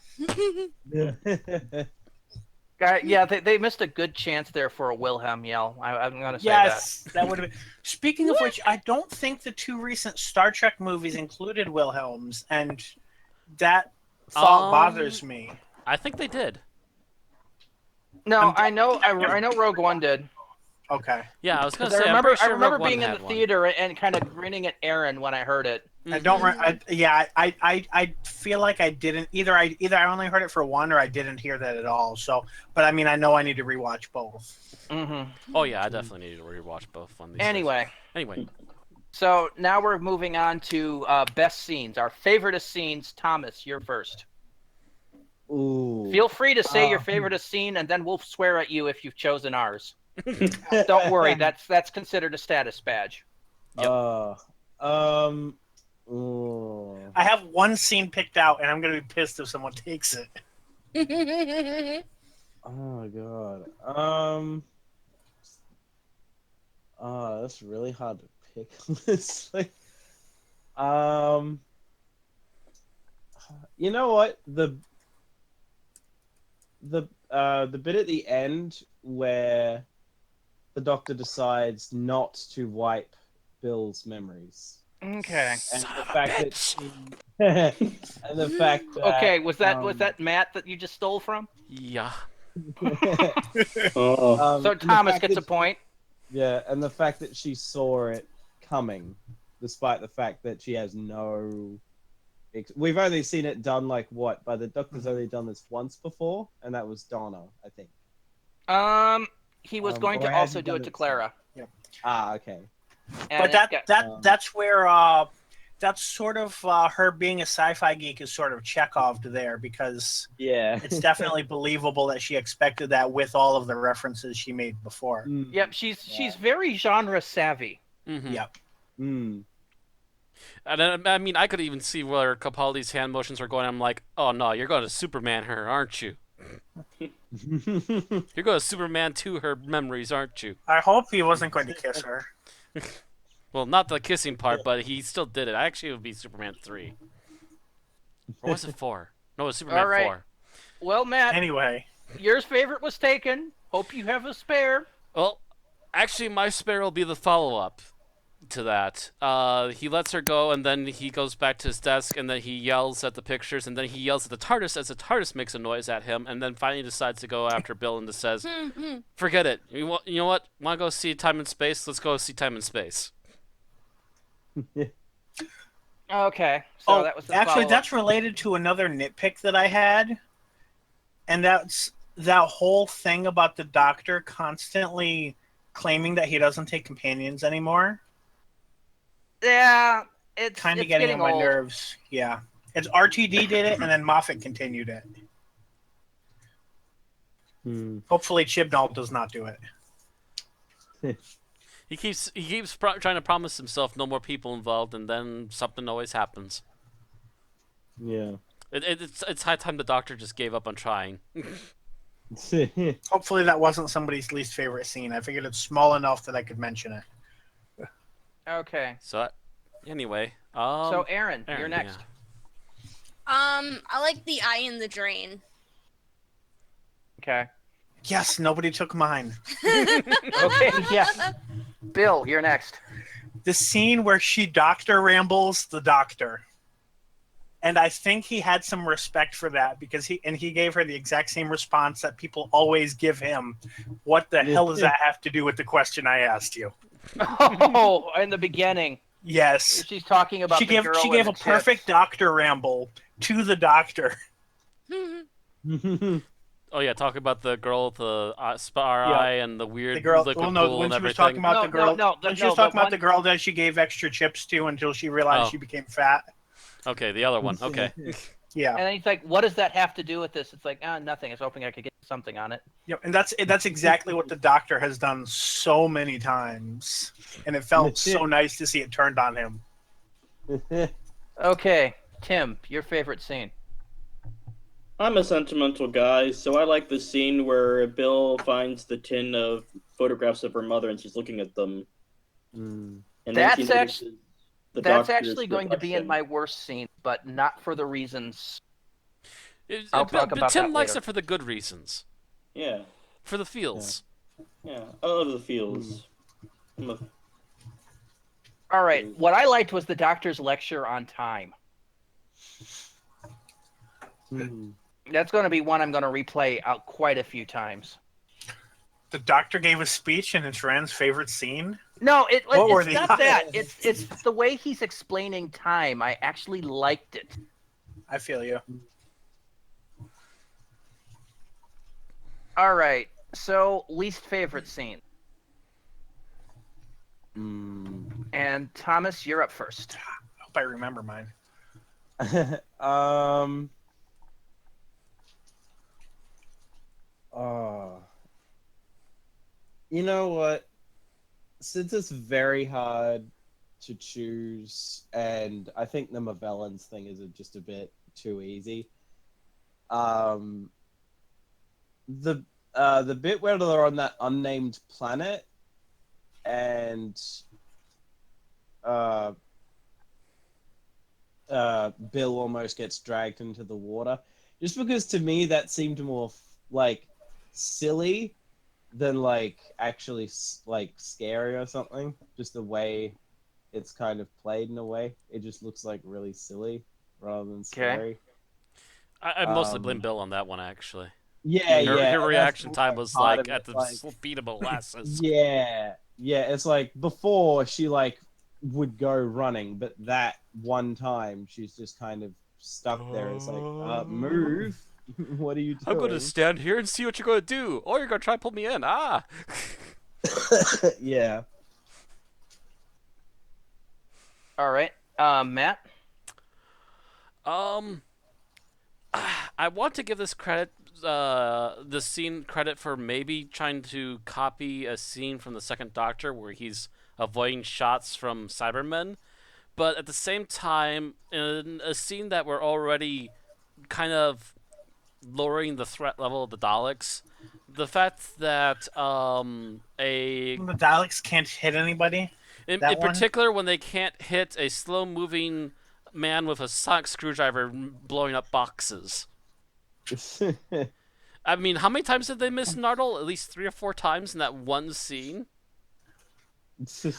Yeah, they missed a good chance there for a Wilhelm yell. I'm going to say yes, that would have been. Speaking of which, I don't think the two recent Star Trek movies included Wilhelms, and that thought bothers me. I think they did. No, I know Rogue One did. Okay. Yeah, I was going to say. I remember being in the theater and kind of grinning at Aaron when I heard it. I don't. I feel like I didn't either. I only heard it for one, or I didn't hear that at all. So, but I mean, I know I need to rewatch both. Mm-hmm. Oh yeah, I definitely need to rewatch both on these. Anyway. So now we're moving on to best scenes. Our favoriteest scenes. Thomas, you're first. Ooh. Feel free to say your favoriteest scene, and then we'll swear at you if you've chosen ours. Don't worry, that's considered a status badge. Yep. I have one scene picked out, and I'm going to be pissed if someone takes it. Oh god. That's really hard to pick. Honestly. You know what? The bit at the end where the Doctor decides not to wipe Bill's memories. Okay. And the fact that okay, was that Matt that you just stole from? Yeah. So Thomas gets a point. Yeah, and the fact that she saw it coming, despite the fact that she has no. We've only seen it done by the Doctor's only done this once before, and that was Donna, I think. He was going to also do it to Clara. Yeah. Ah, okay. And but that's where that's sort of her being a sci-fi geek is sort of Chekhoved there, because it's definitely believable that she expected that with all of the references she made before. Yep, she's very genre savvy. Mm-hmm. Yep. And I mean, I could even see where Capaldi's hand motions were going. I'm like, oh no, you're going to Superman her, aren't you? You're going to Superman to her memories, aren't you? I hope he wasn't going to kiss her. Well, not the kissing part, but he still did it. Actually, it would be Superman 3. Or was it 4? No, it was Superman All right. 4. Well, Matt, Anyway, yours favorite was taken. Hope you have a spare. Well, actually, my spare will be the follow-up to that. He lets her go, and then he goes back to his desk, and then he yells at the pictures, and then he yells at the TARDIS as the TARDIS makes a noise at him, and then finally decides to go after Bill and just says, forget it. You know what? Want to go see Time and Space? Let's go see Time and Space. Okay, so that was the actually, follow-up. that's related to another nitpick that I had, and that's that whole thing about the Doctor constantly claiming that he doesn't take companions anymore. Yeah, it's Kind of it's getting on my old. nerves. Yeah, it's RTD did it, and then Moffat continued it. Hopefully, Chibnall does not do it. He keeps trying to promise himself no more people involved, and then something always happens. Yeah. It's high time the Doctor just gave up on trying. Hopefully, that wasn't somebody's least favorite scene. I figured it's small enough that I could mention it. Okay, So, anyway, so Aaron, you're Aaron, next. I like the eye in the drain. Okay. Yes, nobody took mine. Okay, yeah. Bill, you're next. The scene where she Doctor rambles the Doctor. And I think he had some respect for that because he gave her the exact same response that people always give him. What the hell does that have to do with the question I asked you? Oh, in the beginning, Yes. she's talking about She the gave girl she and gave the a perfect tips. Doctor ramble to the Doctor. Oh yeah, talking about the girl with the spar Yeah. eye and the weird The girl. liquid Well, no, pool when and she was everything. talking about the girl. When she was talking about the girl that she gave extra chips to until she realized Oh. she became fat. Okay, the other one. Okay. Yeah. And then he's like, "What does that have to do with this?" It's like, nothing. I was hoping I could get something on it. Yep, and that's exactly what the Doctor has done so many times, and it felt so nice to see it turned on him. Okay, Tim, your favorite scene. I'm a sentimental guy, so I like the scene where Bill finds the tin of photographs of her mother and she's looking at them. And then That's she notices the That's Doctor's actually going to be in reflection. my worst scene, but not for the reasons. It- I'll but- talk but about Tim that likes later. it for the good reasons. Yeah, For the feels. yeah. I love the feels. I'm a- All right, what I liked was the Doctor's lecture on time. That's going to be one I'm going to replay out quite a few times. The Doctor gave a speech, and it's Rand's favorite scene. No, What were it's the not odds? that. It's the way he's explaining time. I actually liked it. I feel you. All right, so least favorite scene. And Thomas, you're up first. I hope I remember mine. You know what? Since it's very hard to choose, and I think the Mavellans thing is just a bit too easy. The bit where they're on that unnamed planet, and Bill almost gets dragged into the water, just because to me that seemed more like silly than like actually like scary or something. Just the way it's kind of played in a way, it just looks like really silly rather than scary. I mostly blame Bill on that one, actually. Yeah, Her yeah. reaction that's time was part like of at it, the like- speed of molasses. Yeah, it's like before she like would go running, but that one time she's just kind of stuck there. It's like, move. What are you doing? I'm going to stand here and see what you're going to do. Or you're going to try to pull me in. Ah! Yeah. All right, Matt. I want to give this scene credit for maybe trying to copy a scene from the Second Doctor where he's avoiding shots from Cybermen, but at the same time, in a scene that we're already kind of lowering the threat level of the Daleks, the fact that The Daleks can't hit anybody. in That one? particular when they can't hit a slow-moving man with a sonic screwdriver blowing up boxes. I mean, how many times did they miss Nardole? At least 3 or 4 times in that one scene.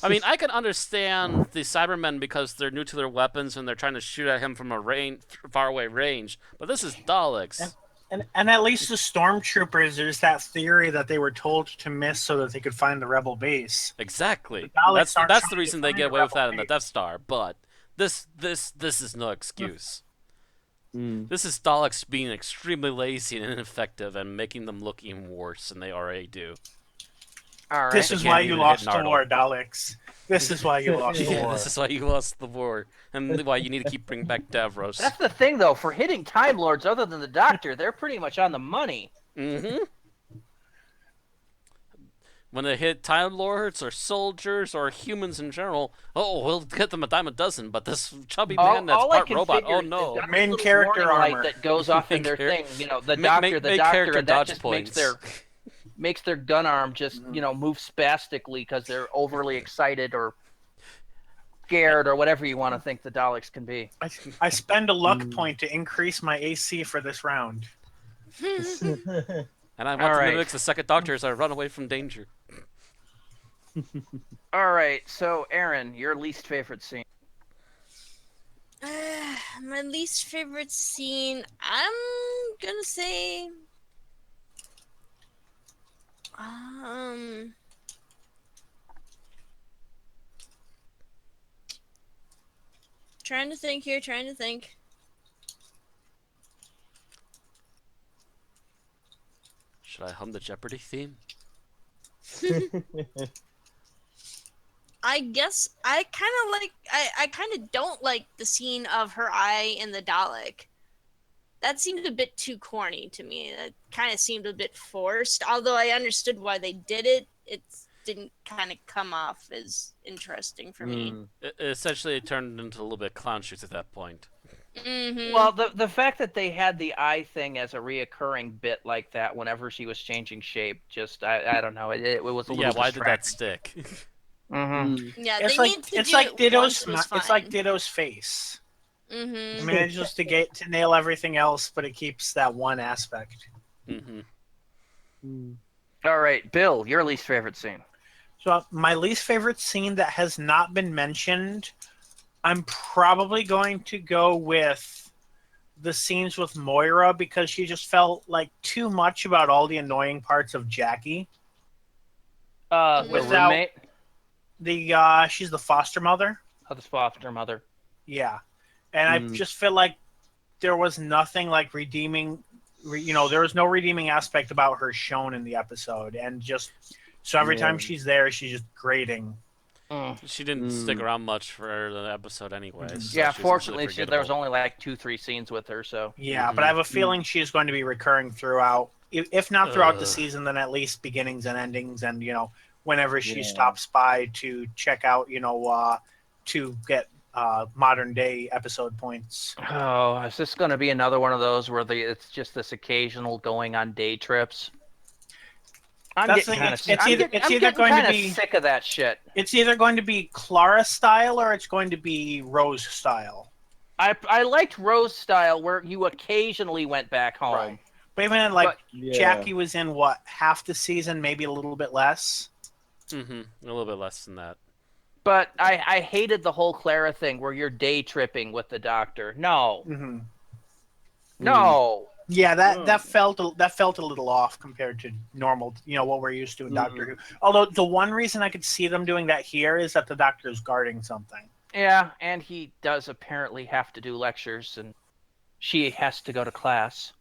I mean, I can understand the Cybermen because they're new to their weapons and they're trying to shoot at him from a faraway range. But this is Daleks. And at least the stormtroopers, there's that theory that they were told to miss so that they could find the rebel base. Exactly. The Daleks aren't That's trying the to reason they find get the away with rebel that in the base. Death Star. But this is no excuse. Mm. This is Daleks being extremely lazy and ineffective and making them look even worse than they already do. All right. This They is can't why you even lost hit the Nardole. war, Daleks. This is why you lost the Yeah, war. this is why you lost the war, and why you need to keep bringing back Davros. That's the thing, though. For hitting Time Lords, other than the Doctor, they're pretty much on the money. Mm-hmm. When they hit Time Lords or soldiers or humans in general, oh, we'll get them a dime a dozen. But this chubby man that's all I part can robot, figure oh is no. they've got Main this little character warning armor. light that goes off in Main their char- thing. You know, the Make Doctor, character and that dodge just points. makes their gun arm just move spastically because they're overly excited or scared or whatever you want to think the Daleks can be. I spend a luck point to increase my AC for this round. And I want All to right. mimic the second Doctor as I run away from danger. All right, so Aaron, your least favorite scene. My least favorite scene, I'm gonna say, trying to think here, trying to think. Should I hum the Jeopardy theme? I guess I kind of like, I kind of don't like the scene of her eye in the Dalek. That seemed a bit too corny to me. That kind of seemed a bit forced. Although I understood why they did it, it didn't kind of come off as interesting for me. Essentially, it turned into a little bit clown shoes at that point. Mm-hmm. Well, the fact that they had the eye thing as a reoccurring bit like that whenever she was changing shape, just I don't know, it was a little Yeah, why did that distracting. stick? Mm-hmm. yeah, It's they like need to it's do like it Ditto's once was it's like fine. Ditto's face. Mm-hmm. It manages to nail everything else, but it keeps that one aspect. Mm-hmm. All right, Bill, your least favorite scene. So my least favorite scene that has not been mentioned, I'm probably going to go with the scenes with Moira because she just felt like too much about all the annoying parts of Jackie. The Without- roommate She's the foster mother. of the foster mother. Yeah. And I just feel like there was nothing like redeeming, there was no redeeming aspect about her shown in the episode. And just, so every time she's there, she's just grating. She didn't stick around much for the episode anyway. So Yeah, she's fortunately, easily there was forgettable. only like 2-3 scenes with her, so. Yeah, but I have a feeling she's going to be recurring throughout, if not throughout the season, then at least beginnings and endings. And, whenever she stops by to check out, to get modern day episode points. Oh, is this going to be another one of those where it's just this occasional going on day trips? I'm That's getting the- kind it's of either- it's either going to be- sick of that shit. It's either going to be Clara style or it's going to be Rose style. I liked Rose style where you occasionally went back home. Right. But even like Yeah. Jackie was in half the season, maybe a little bit less. Mm-hmm. A little bit less than that. But I hated the whole Clara thing where you're day tripping with the Doctor. No. Mm-hmm. No. Yeah, that felt a little off compared to normal, what we're used to in Doctor Who. Although the one reason I could see them doing that here is that the Doctor's guarding something. Yeah, and he does apparently have to do lectures, and she has to go to class.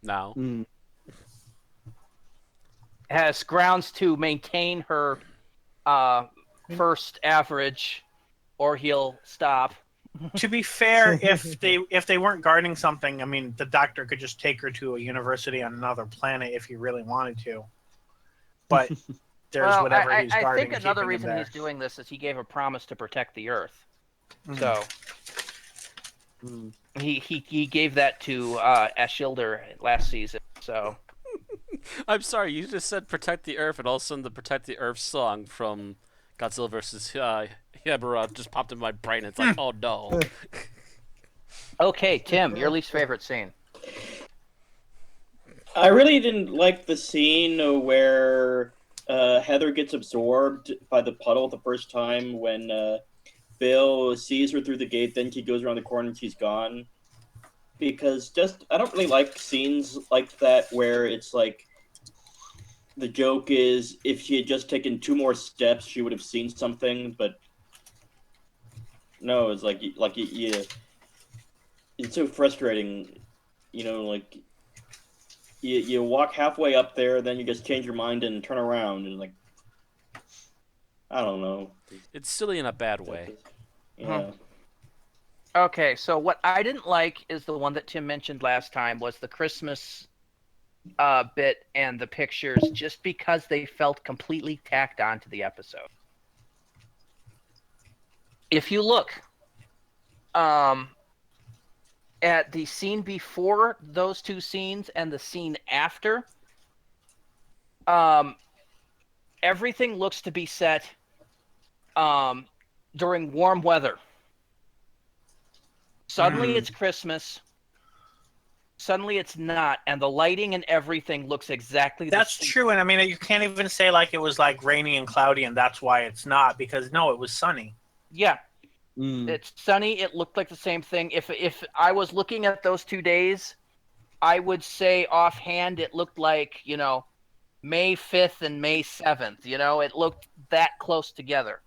Now. Has grounds to maintain her first average, or he'll stop. To be fair, if they weren't guarding something, I mean, the Doctor could just take her to a university on another planet if he really wanted to. But there's whatever he's I guarding. think another keeping him reason there. he's doing this is he gave a promise to protect the Earth. So Mm. he gave that to Ashilder last season. So I'm sorry, you just said "Protect the Earth," and all of a sudden the "Protect the Earth" song from Godzilla vs. Hebera just popped in my brain. It's like, oh no. okay, Tim, your least favorite scene. I really didn't like the scene where Heather gets absorbed by the puddle the first time when Bill sees her through the gate, then she goes around the corner and she's gone. Because I don't really like scenes like that where it's like the joke is if she had just taken 2 more steps, she would have seen something. But no, it's yeah, it's so frustrating. Like you walk halfway up there, then you just change your mind and turn around, and like I don't know. It's silly in a bad way. Yeah. Okay, so what I didn't like is the one that Tim mentioned last time was the Christmas bit and the pictures, just because they felt completely tacked on to the episode. If you look at the scene before those two scenes and the scene after, everything looks to be set during warm weather. Suddenly it's Christmas. Suddenly it's not, and the lighting and everything looks exactly That's the same. true, and I mean, you can't even say like it was like rainy and cloudy, and that's why it's not, because no, it was sunny. Yeah, Mm. it's sunny. It looked like the same thing. If I was looking at those 2 days, I would say offhand it looked like, May 5th and May 7th. It looked that close together.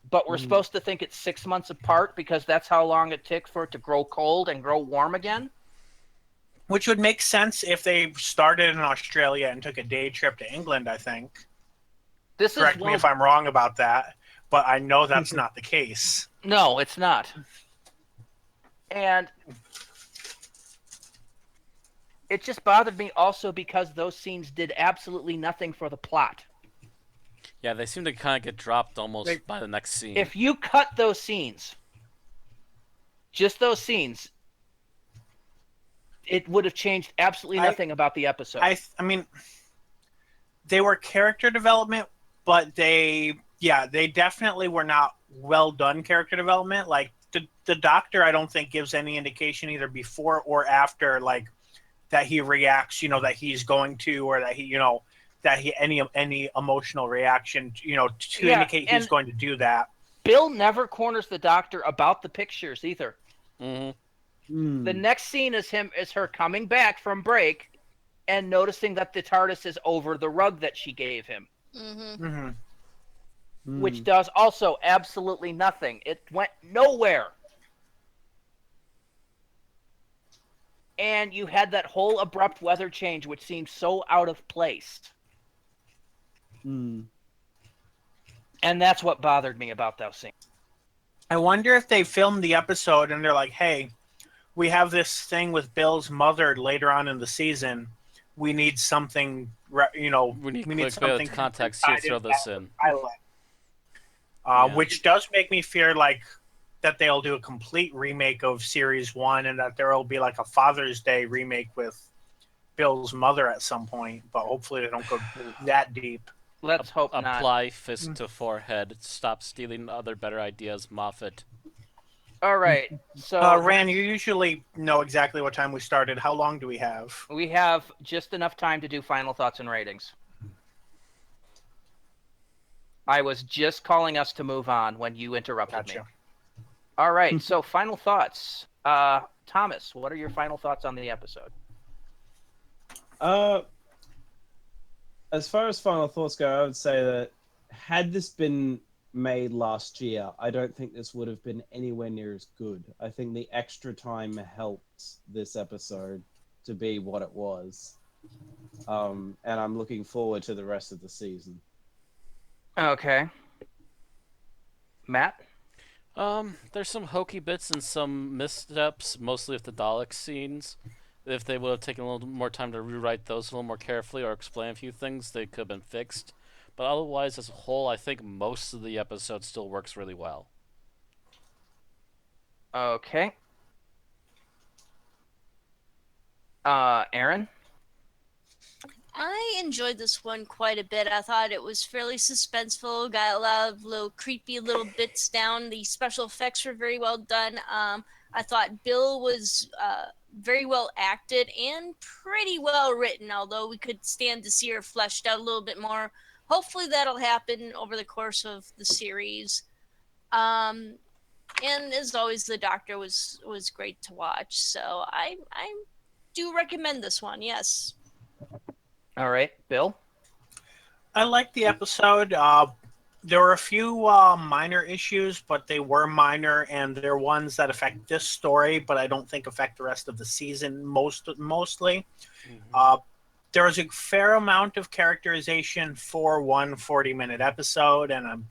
But we're supposed to think it's 6 months apart because that's how long it takes for it to grow cold and grow warm again. Which would make sense if they started in Australia and took a day trip to England, I think. Correct me if I'm wrong about that, but I know that's not the case. No, it's not. And it just bothered me also because those scenes did absolutely nothing for the plot. Yeah, they seem to kind of get dropped almost by the next scene. If you cut those scenes, just those scenes, it would have changed absolutely nothing about the episode. I mean, they were character development, but they definitely were not well done character development. Like the Doctor, I don't think gives any indication either before or after, like that he reacts, that he's going to, or that he, that he any emotional reaction, to indicate he's going to do that. Bill never corners the Doctor about the pictures either. Mm-hmm. The next scene is her coming back from break and noticing that the TARDIS is over the rug that she gave him. Which does also absolutely nothing. It went nowhere. And you had that whole abrupt weather change, which seemed so out of place. And that's what bothered me about that scene. I wonder if they filmed the episode and they're like, hey, we have this thing with Bill's mother later on in the season. We need something, we need something context here. Throw this in. Which does make me fear like that they'll do a complete remake of Series 1 and that there will be like a Father's Day remake with Bill's mother at some point. But hopefully they don't go that deep. Let's hope not. Apply fist to forehead. Stop stealing other better ideas, Moffat. All right. So, Rand, you usually know exactly what time we started. How long do we have? We have just enough time to do final thoughts and ratings. I was just calling us to move on when you interrupted me. All right. So, final thoughts. Thomas, what are your final thoughts on the episode? As far as final thoughts go, I would say that had this been made last year, I don't think this would have been anywhere near as good. I think the extra time helped this episode to be what it was. And I'm looking forward to the rest of the season. Okay. Matt? There's some hokey bits and some missteps, mostly with the Dalek scenes. If they would have taken a little more time to rewrite those a little more carefully or explain a few things, they could have been fixed. But otherwise, as a whole, I think most of the episode still works really well. Okay. Aaron? I enjoyed this one quite a bit. I thought it was fairly suspenseful, got a lot of little creepy little bits down. The special effects were very well done. I thought Bill was very well acted and pretty well written, although we could stand to see her fleshed out a little bit more. Hopefully that'll happen over the course of the series. And as always, the Doctor was great to watch. So I do recommend this one. Yes. All right. Bill? I liked the episode. There were a few minor issues, but they were minor, and they're ones that affect this story, but I don't think affect the rest of the season mostly. Mhm. There was a fair amount of characterization for one 40-minute episode, and I'm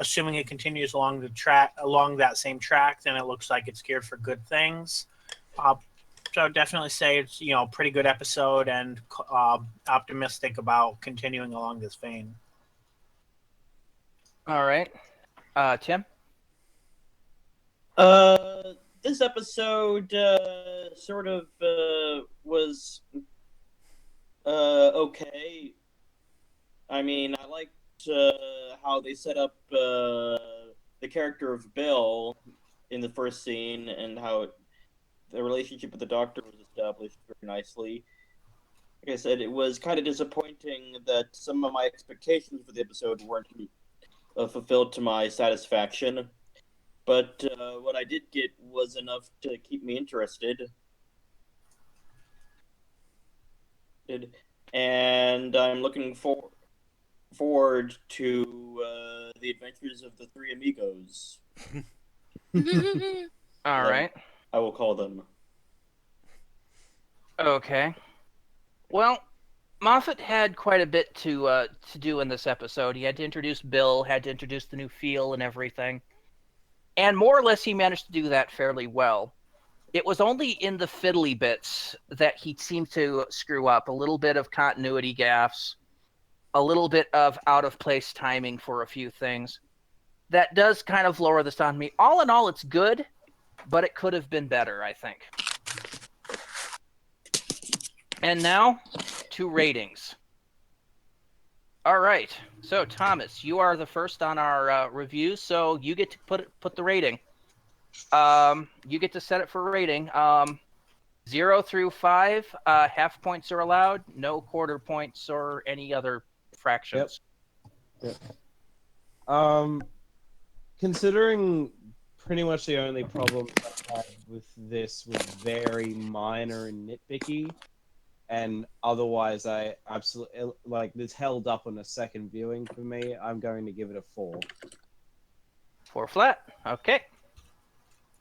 assuming it continues along that same track, then it looks like it's geared for good things. So I'd definitely say it's a pretty good episode, and optimistic about continuing along this vein. All right. Tim? This episode sort of was okay. I mean, I liked how they set up the character of Bill in the first scene, and how the relationship with the Doctor was established very nicely. Like I said, it was kind of disappointing that some of my expectations for the episode weren't fulfilled to my satisfaction. But what I did get was enough to keep me interested. And I'm looking forward to the adventures of the three amigos. All right. I will call them. Okay. Well, Moffat had quite a bit to do in this episode. He had to introduce Bill, had to introduce the new feel and everything. And more or less he managed to do that fairly well. It was only in the fiddly bits that he seemed to screw up. A little bit of continuity gaffes, a little bit of out-of-place timing for a few things. That does kind of lower this on me. All in all, it's good, but it could have been better, I think. And now, to ratings. All right. So, Thomas, you are the first on our review, so you get to put the rating. You get to set it for rating. 0 through 5, half points are allowed, no quarter points or any other fractions. Yep. Considering pretty much the only problem I had with this was very minor and nitpicky, and otherwise I absolutely this held up on a second viewing for me, I'm going to give it a 4. 4 flat. Okay.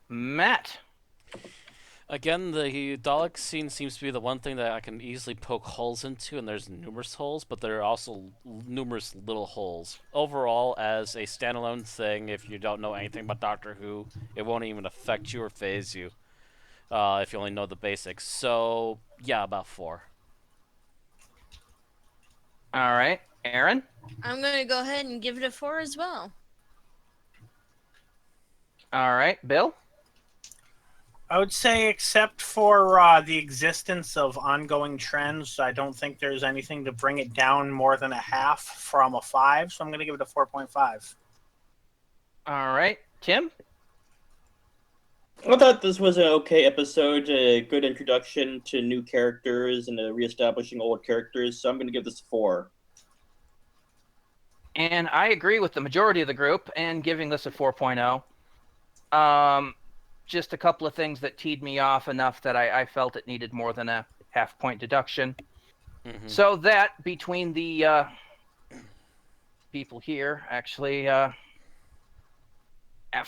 Matt. Again, the Dalek scene seems to be the one thing that I can easily poke holes into, and there's numerous holes, but there are also numerous little holes. Overall, as a standalone thing, if you don't know anything about Doctor Who, it won't even affect you or phase you, if you only know the basics. So, yeah, about 4. All right. Aaron? I'm going to go ahead and give it a 4 as well. All right. Bill? I would say, except for the existence of ongoing trends, I don't think there's anything to bring it down more than a half from a 5, so I'm going to give it a 4.5. All right. Tim? I thought this was an okay episode, a good introduction to new characters and reestablishing old characters, so I'm going to give this a 4. And I agree with the majority of the group and giving this a 4.0. Just a couple of things that teed me off enough that I felt it needed more than a half-point deduction. Mm-hmm. So that, between the people here, actually have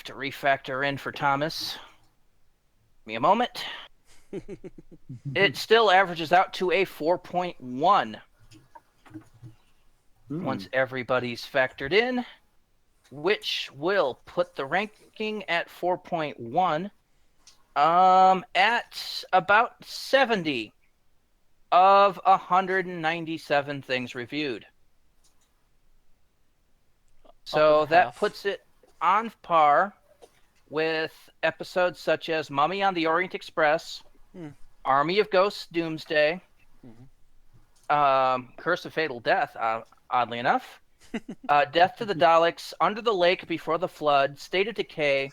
to refactor in for Thomas. Give me a moment. It still averages out to a 4.1. Once everybody's factored in, which will put the ranking at 4.1 at about 70 of 197 things reviewed. So that puts it on par with episodes such as Mummy on the Orient Express, Hmm. Army of Ghosts Doomsday, Curse of Fatal Death, oddly enough, Death to the Daleks, Under the Lake Before the Flood, State of Decay,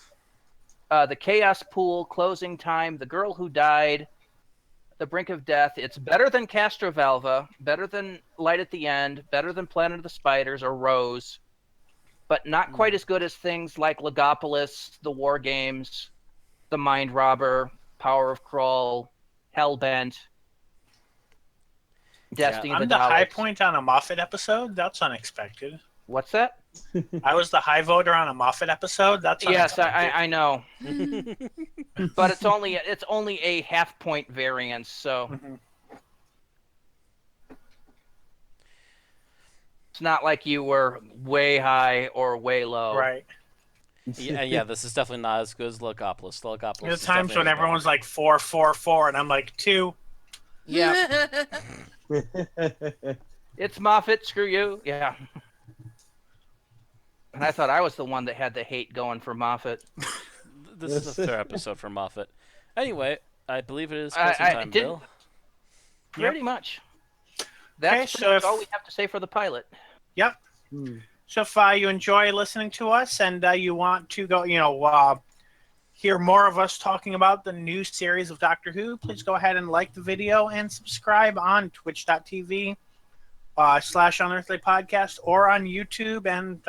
The Chaos Pool, Closing Time, The Girl Who Died, The Brink of Death. It's better than Castrovalva, better than Light at the End, better than Planet of the Spiders or Rose, but not quite as good as things like Legopolis, The War Games, The Mind Robber, Power of Kroll, Hellbent, Destiny of I'm the the high Daleks. point on a Moffat episode. That's unexpected. What's that? I was the high voter on a Moffat episode. That's Yes, unexpected. I know, but it's only a half point variance. So Mhm. it's not like you were way high or way low. Right. Yeah, this is definitely not as good as Logopolis. Logopolis. There's is times definitely when way everyone's better. like 4, 4, 4, and I'm like 2. Yeah, it's Moffat. Screw you. Yeah. And I thought I was the one that had the hate going for Moffat. This is a fair episode for Moffat. Anyway, I believe it is I closing time, didn't- Bill. Pretty much. That's Okay, pretty much all we have to say for the pilot. Yep. So if you enjoy listening to us and you want to go, hear more of us talking about the new series of Doctor Who, please go ahead and like the video and subscribe on twitch.tv / Unearthly Podcast or on YouTube. And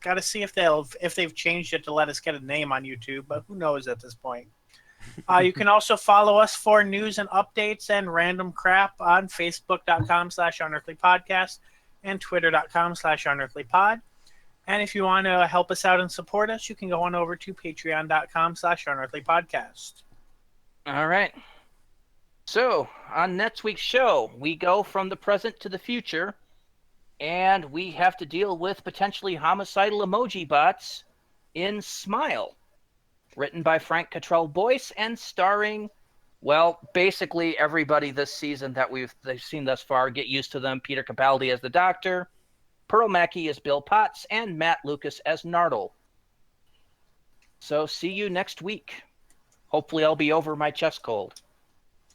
got to see if they've changed it to let us get a name on YouTube, but who knows at this point. You can also follow us for news and updates and random crap on facebook.com / Unearthly Podcast and twitter.com / Unearthly Pod. And if you want to help us out and support us, you can go on over to patreon.com / Unearthly Podcast. All right. So, on next week's show, we go from the present to the future, and we have to deal with potentially homicidal emoji bots in Smile, written by Frank Cottrell Boyce and starring, well, basically everybody this season that they've seen thus far. Get used to them. Peter Capaldi as the Doctor, Pearl Mackie as Bill Potts, and Matt Lucas as Nardole. So see you next week. Hopefully I'll be over my chest cold.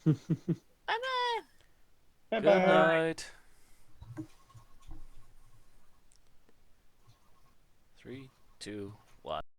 Bye-bye. Good Bye-bye. night. 3, 2, 1.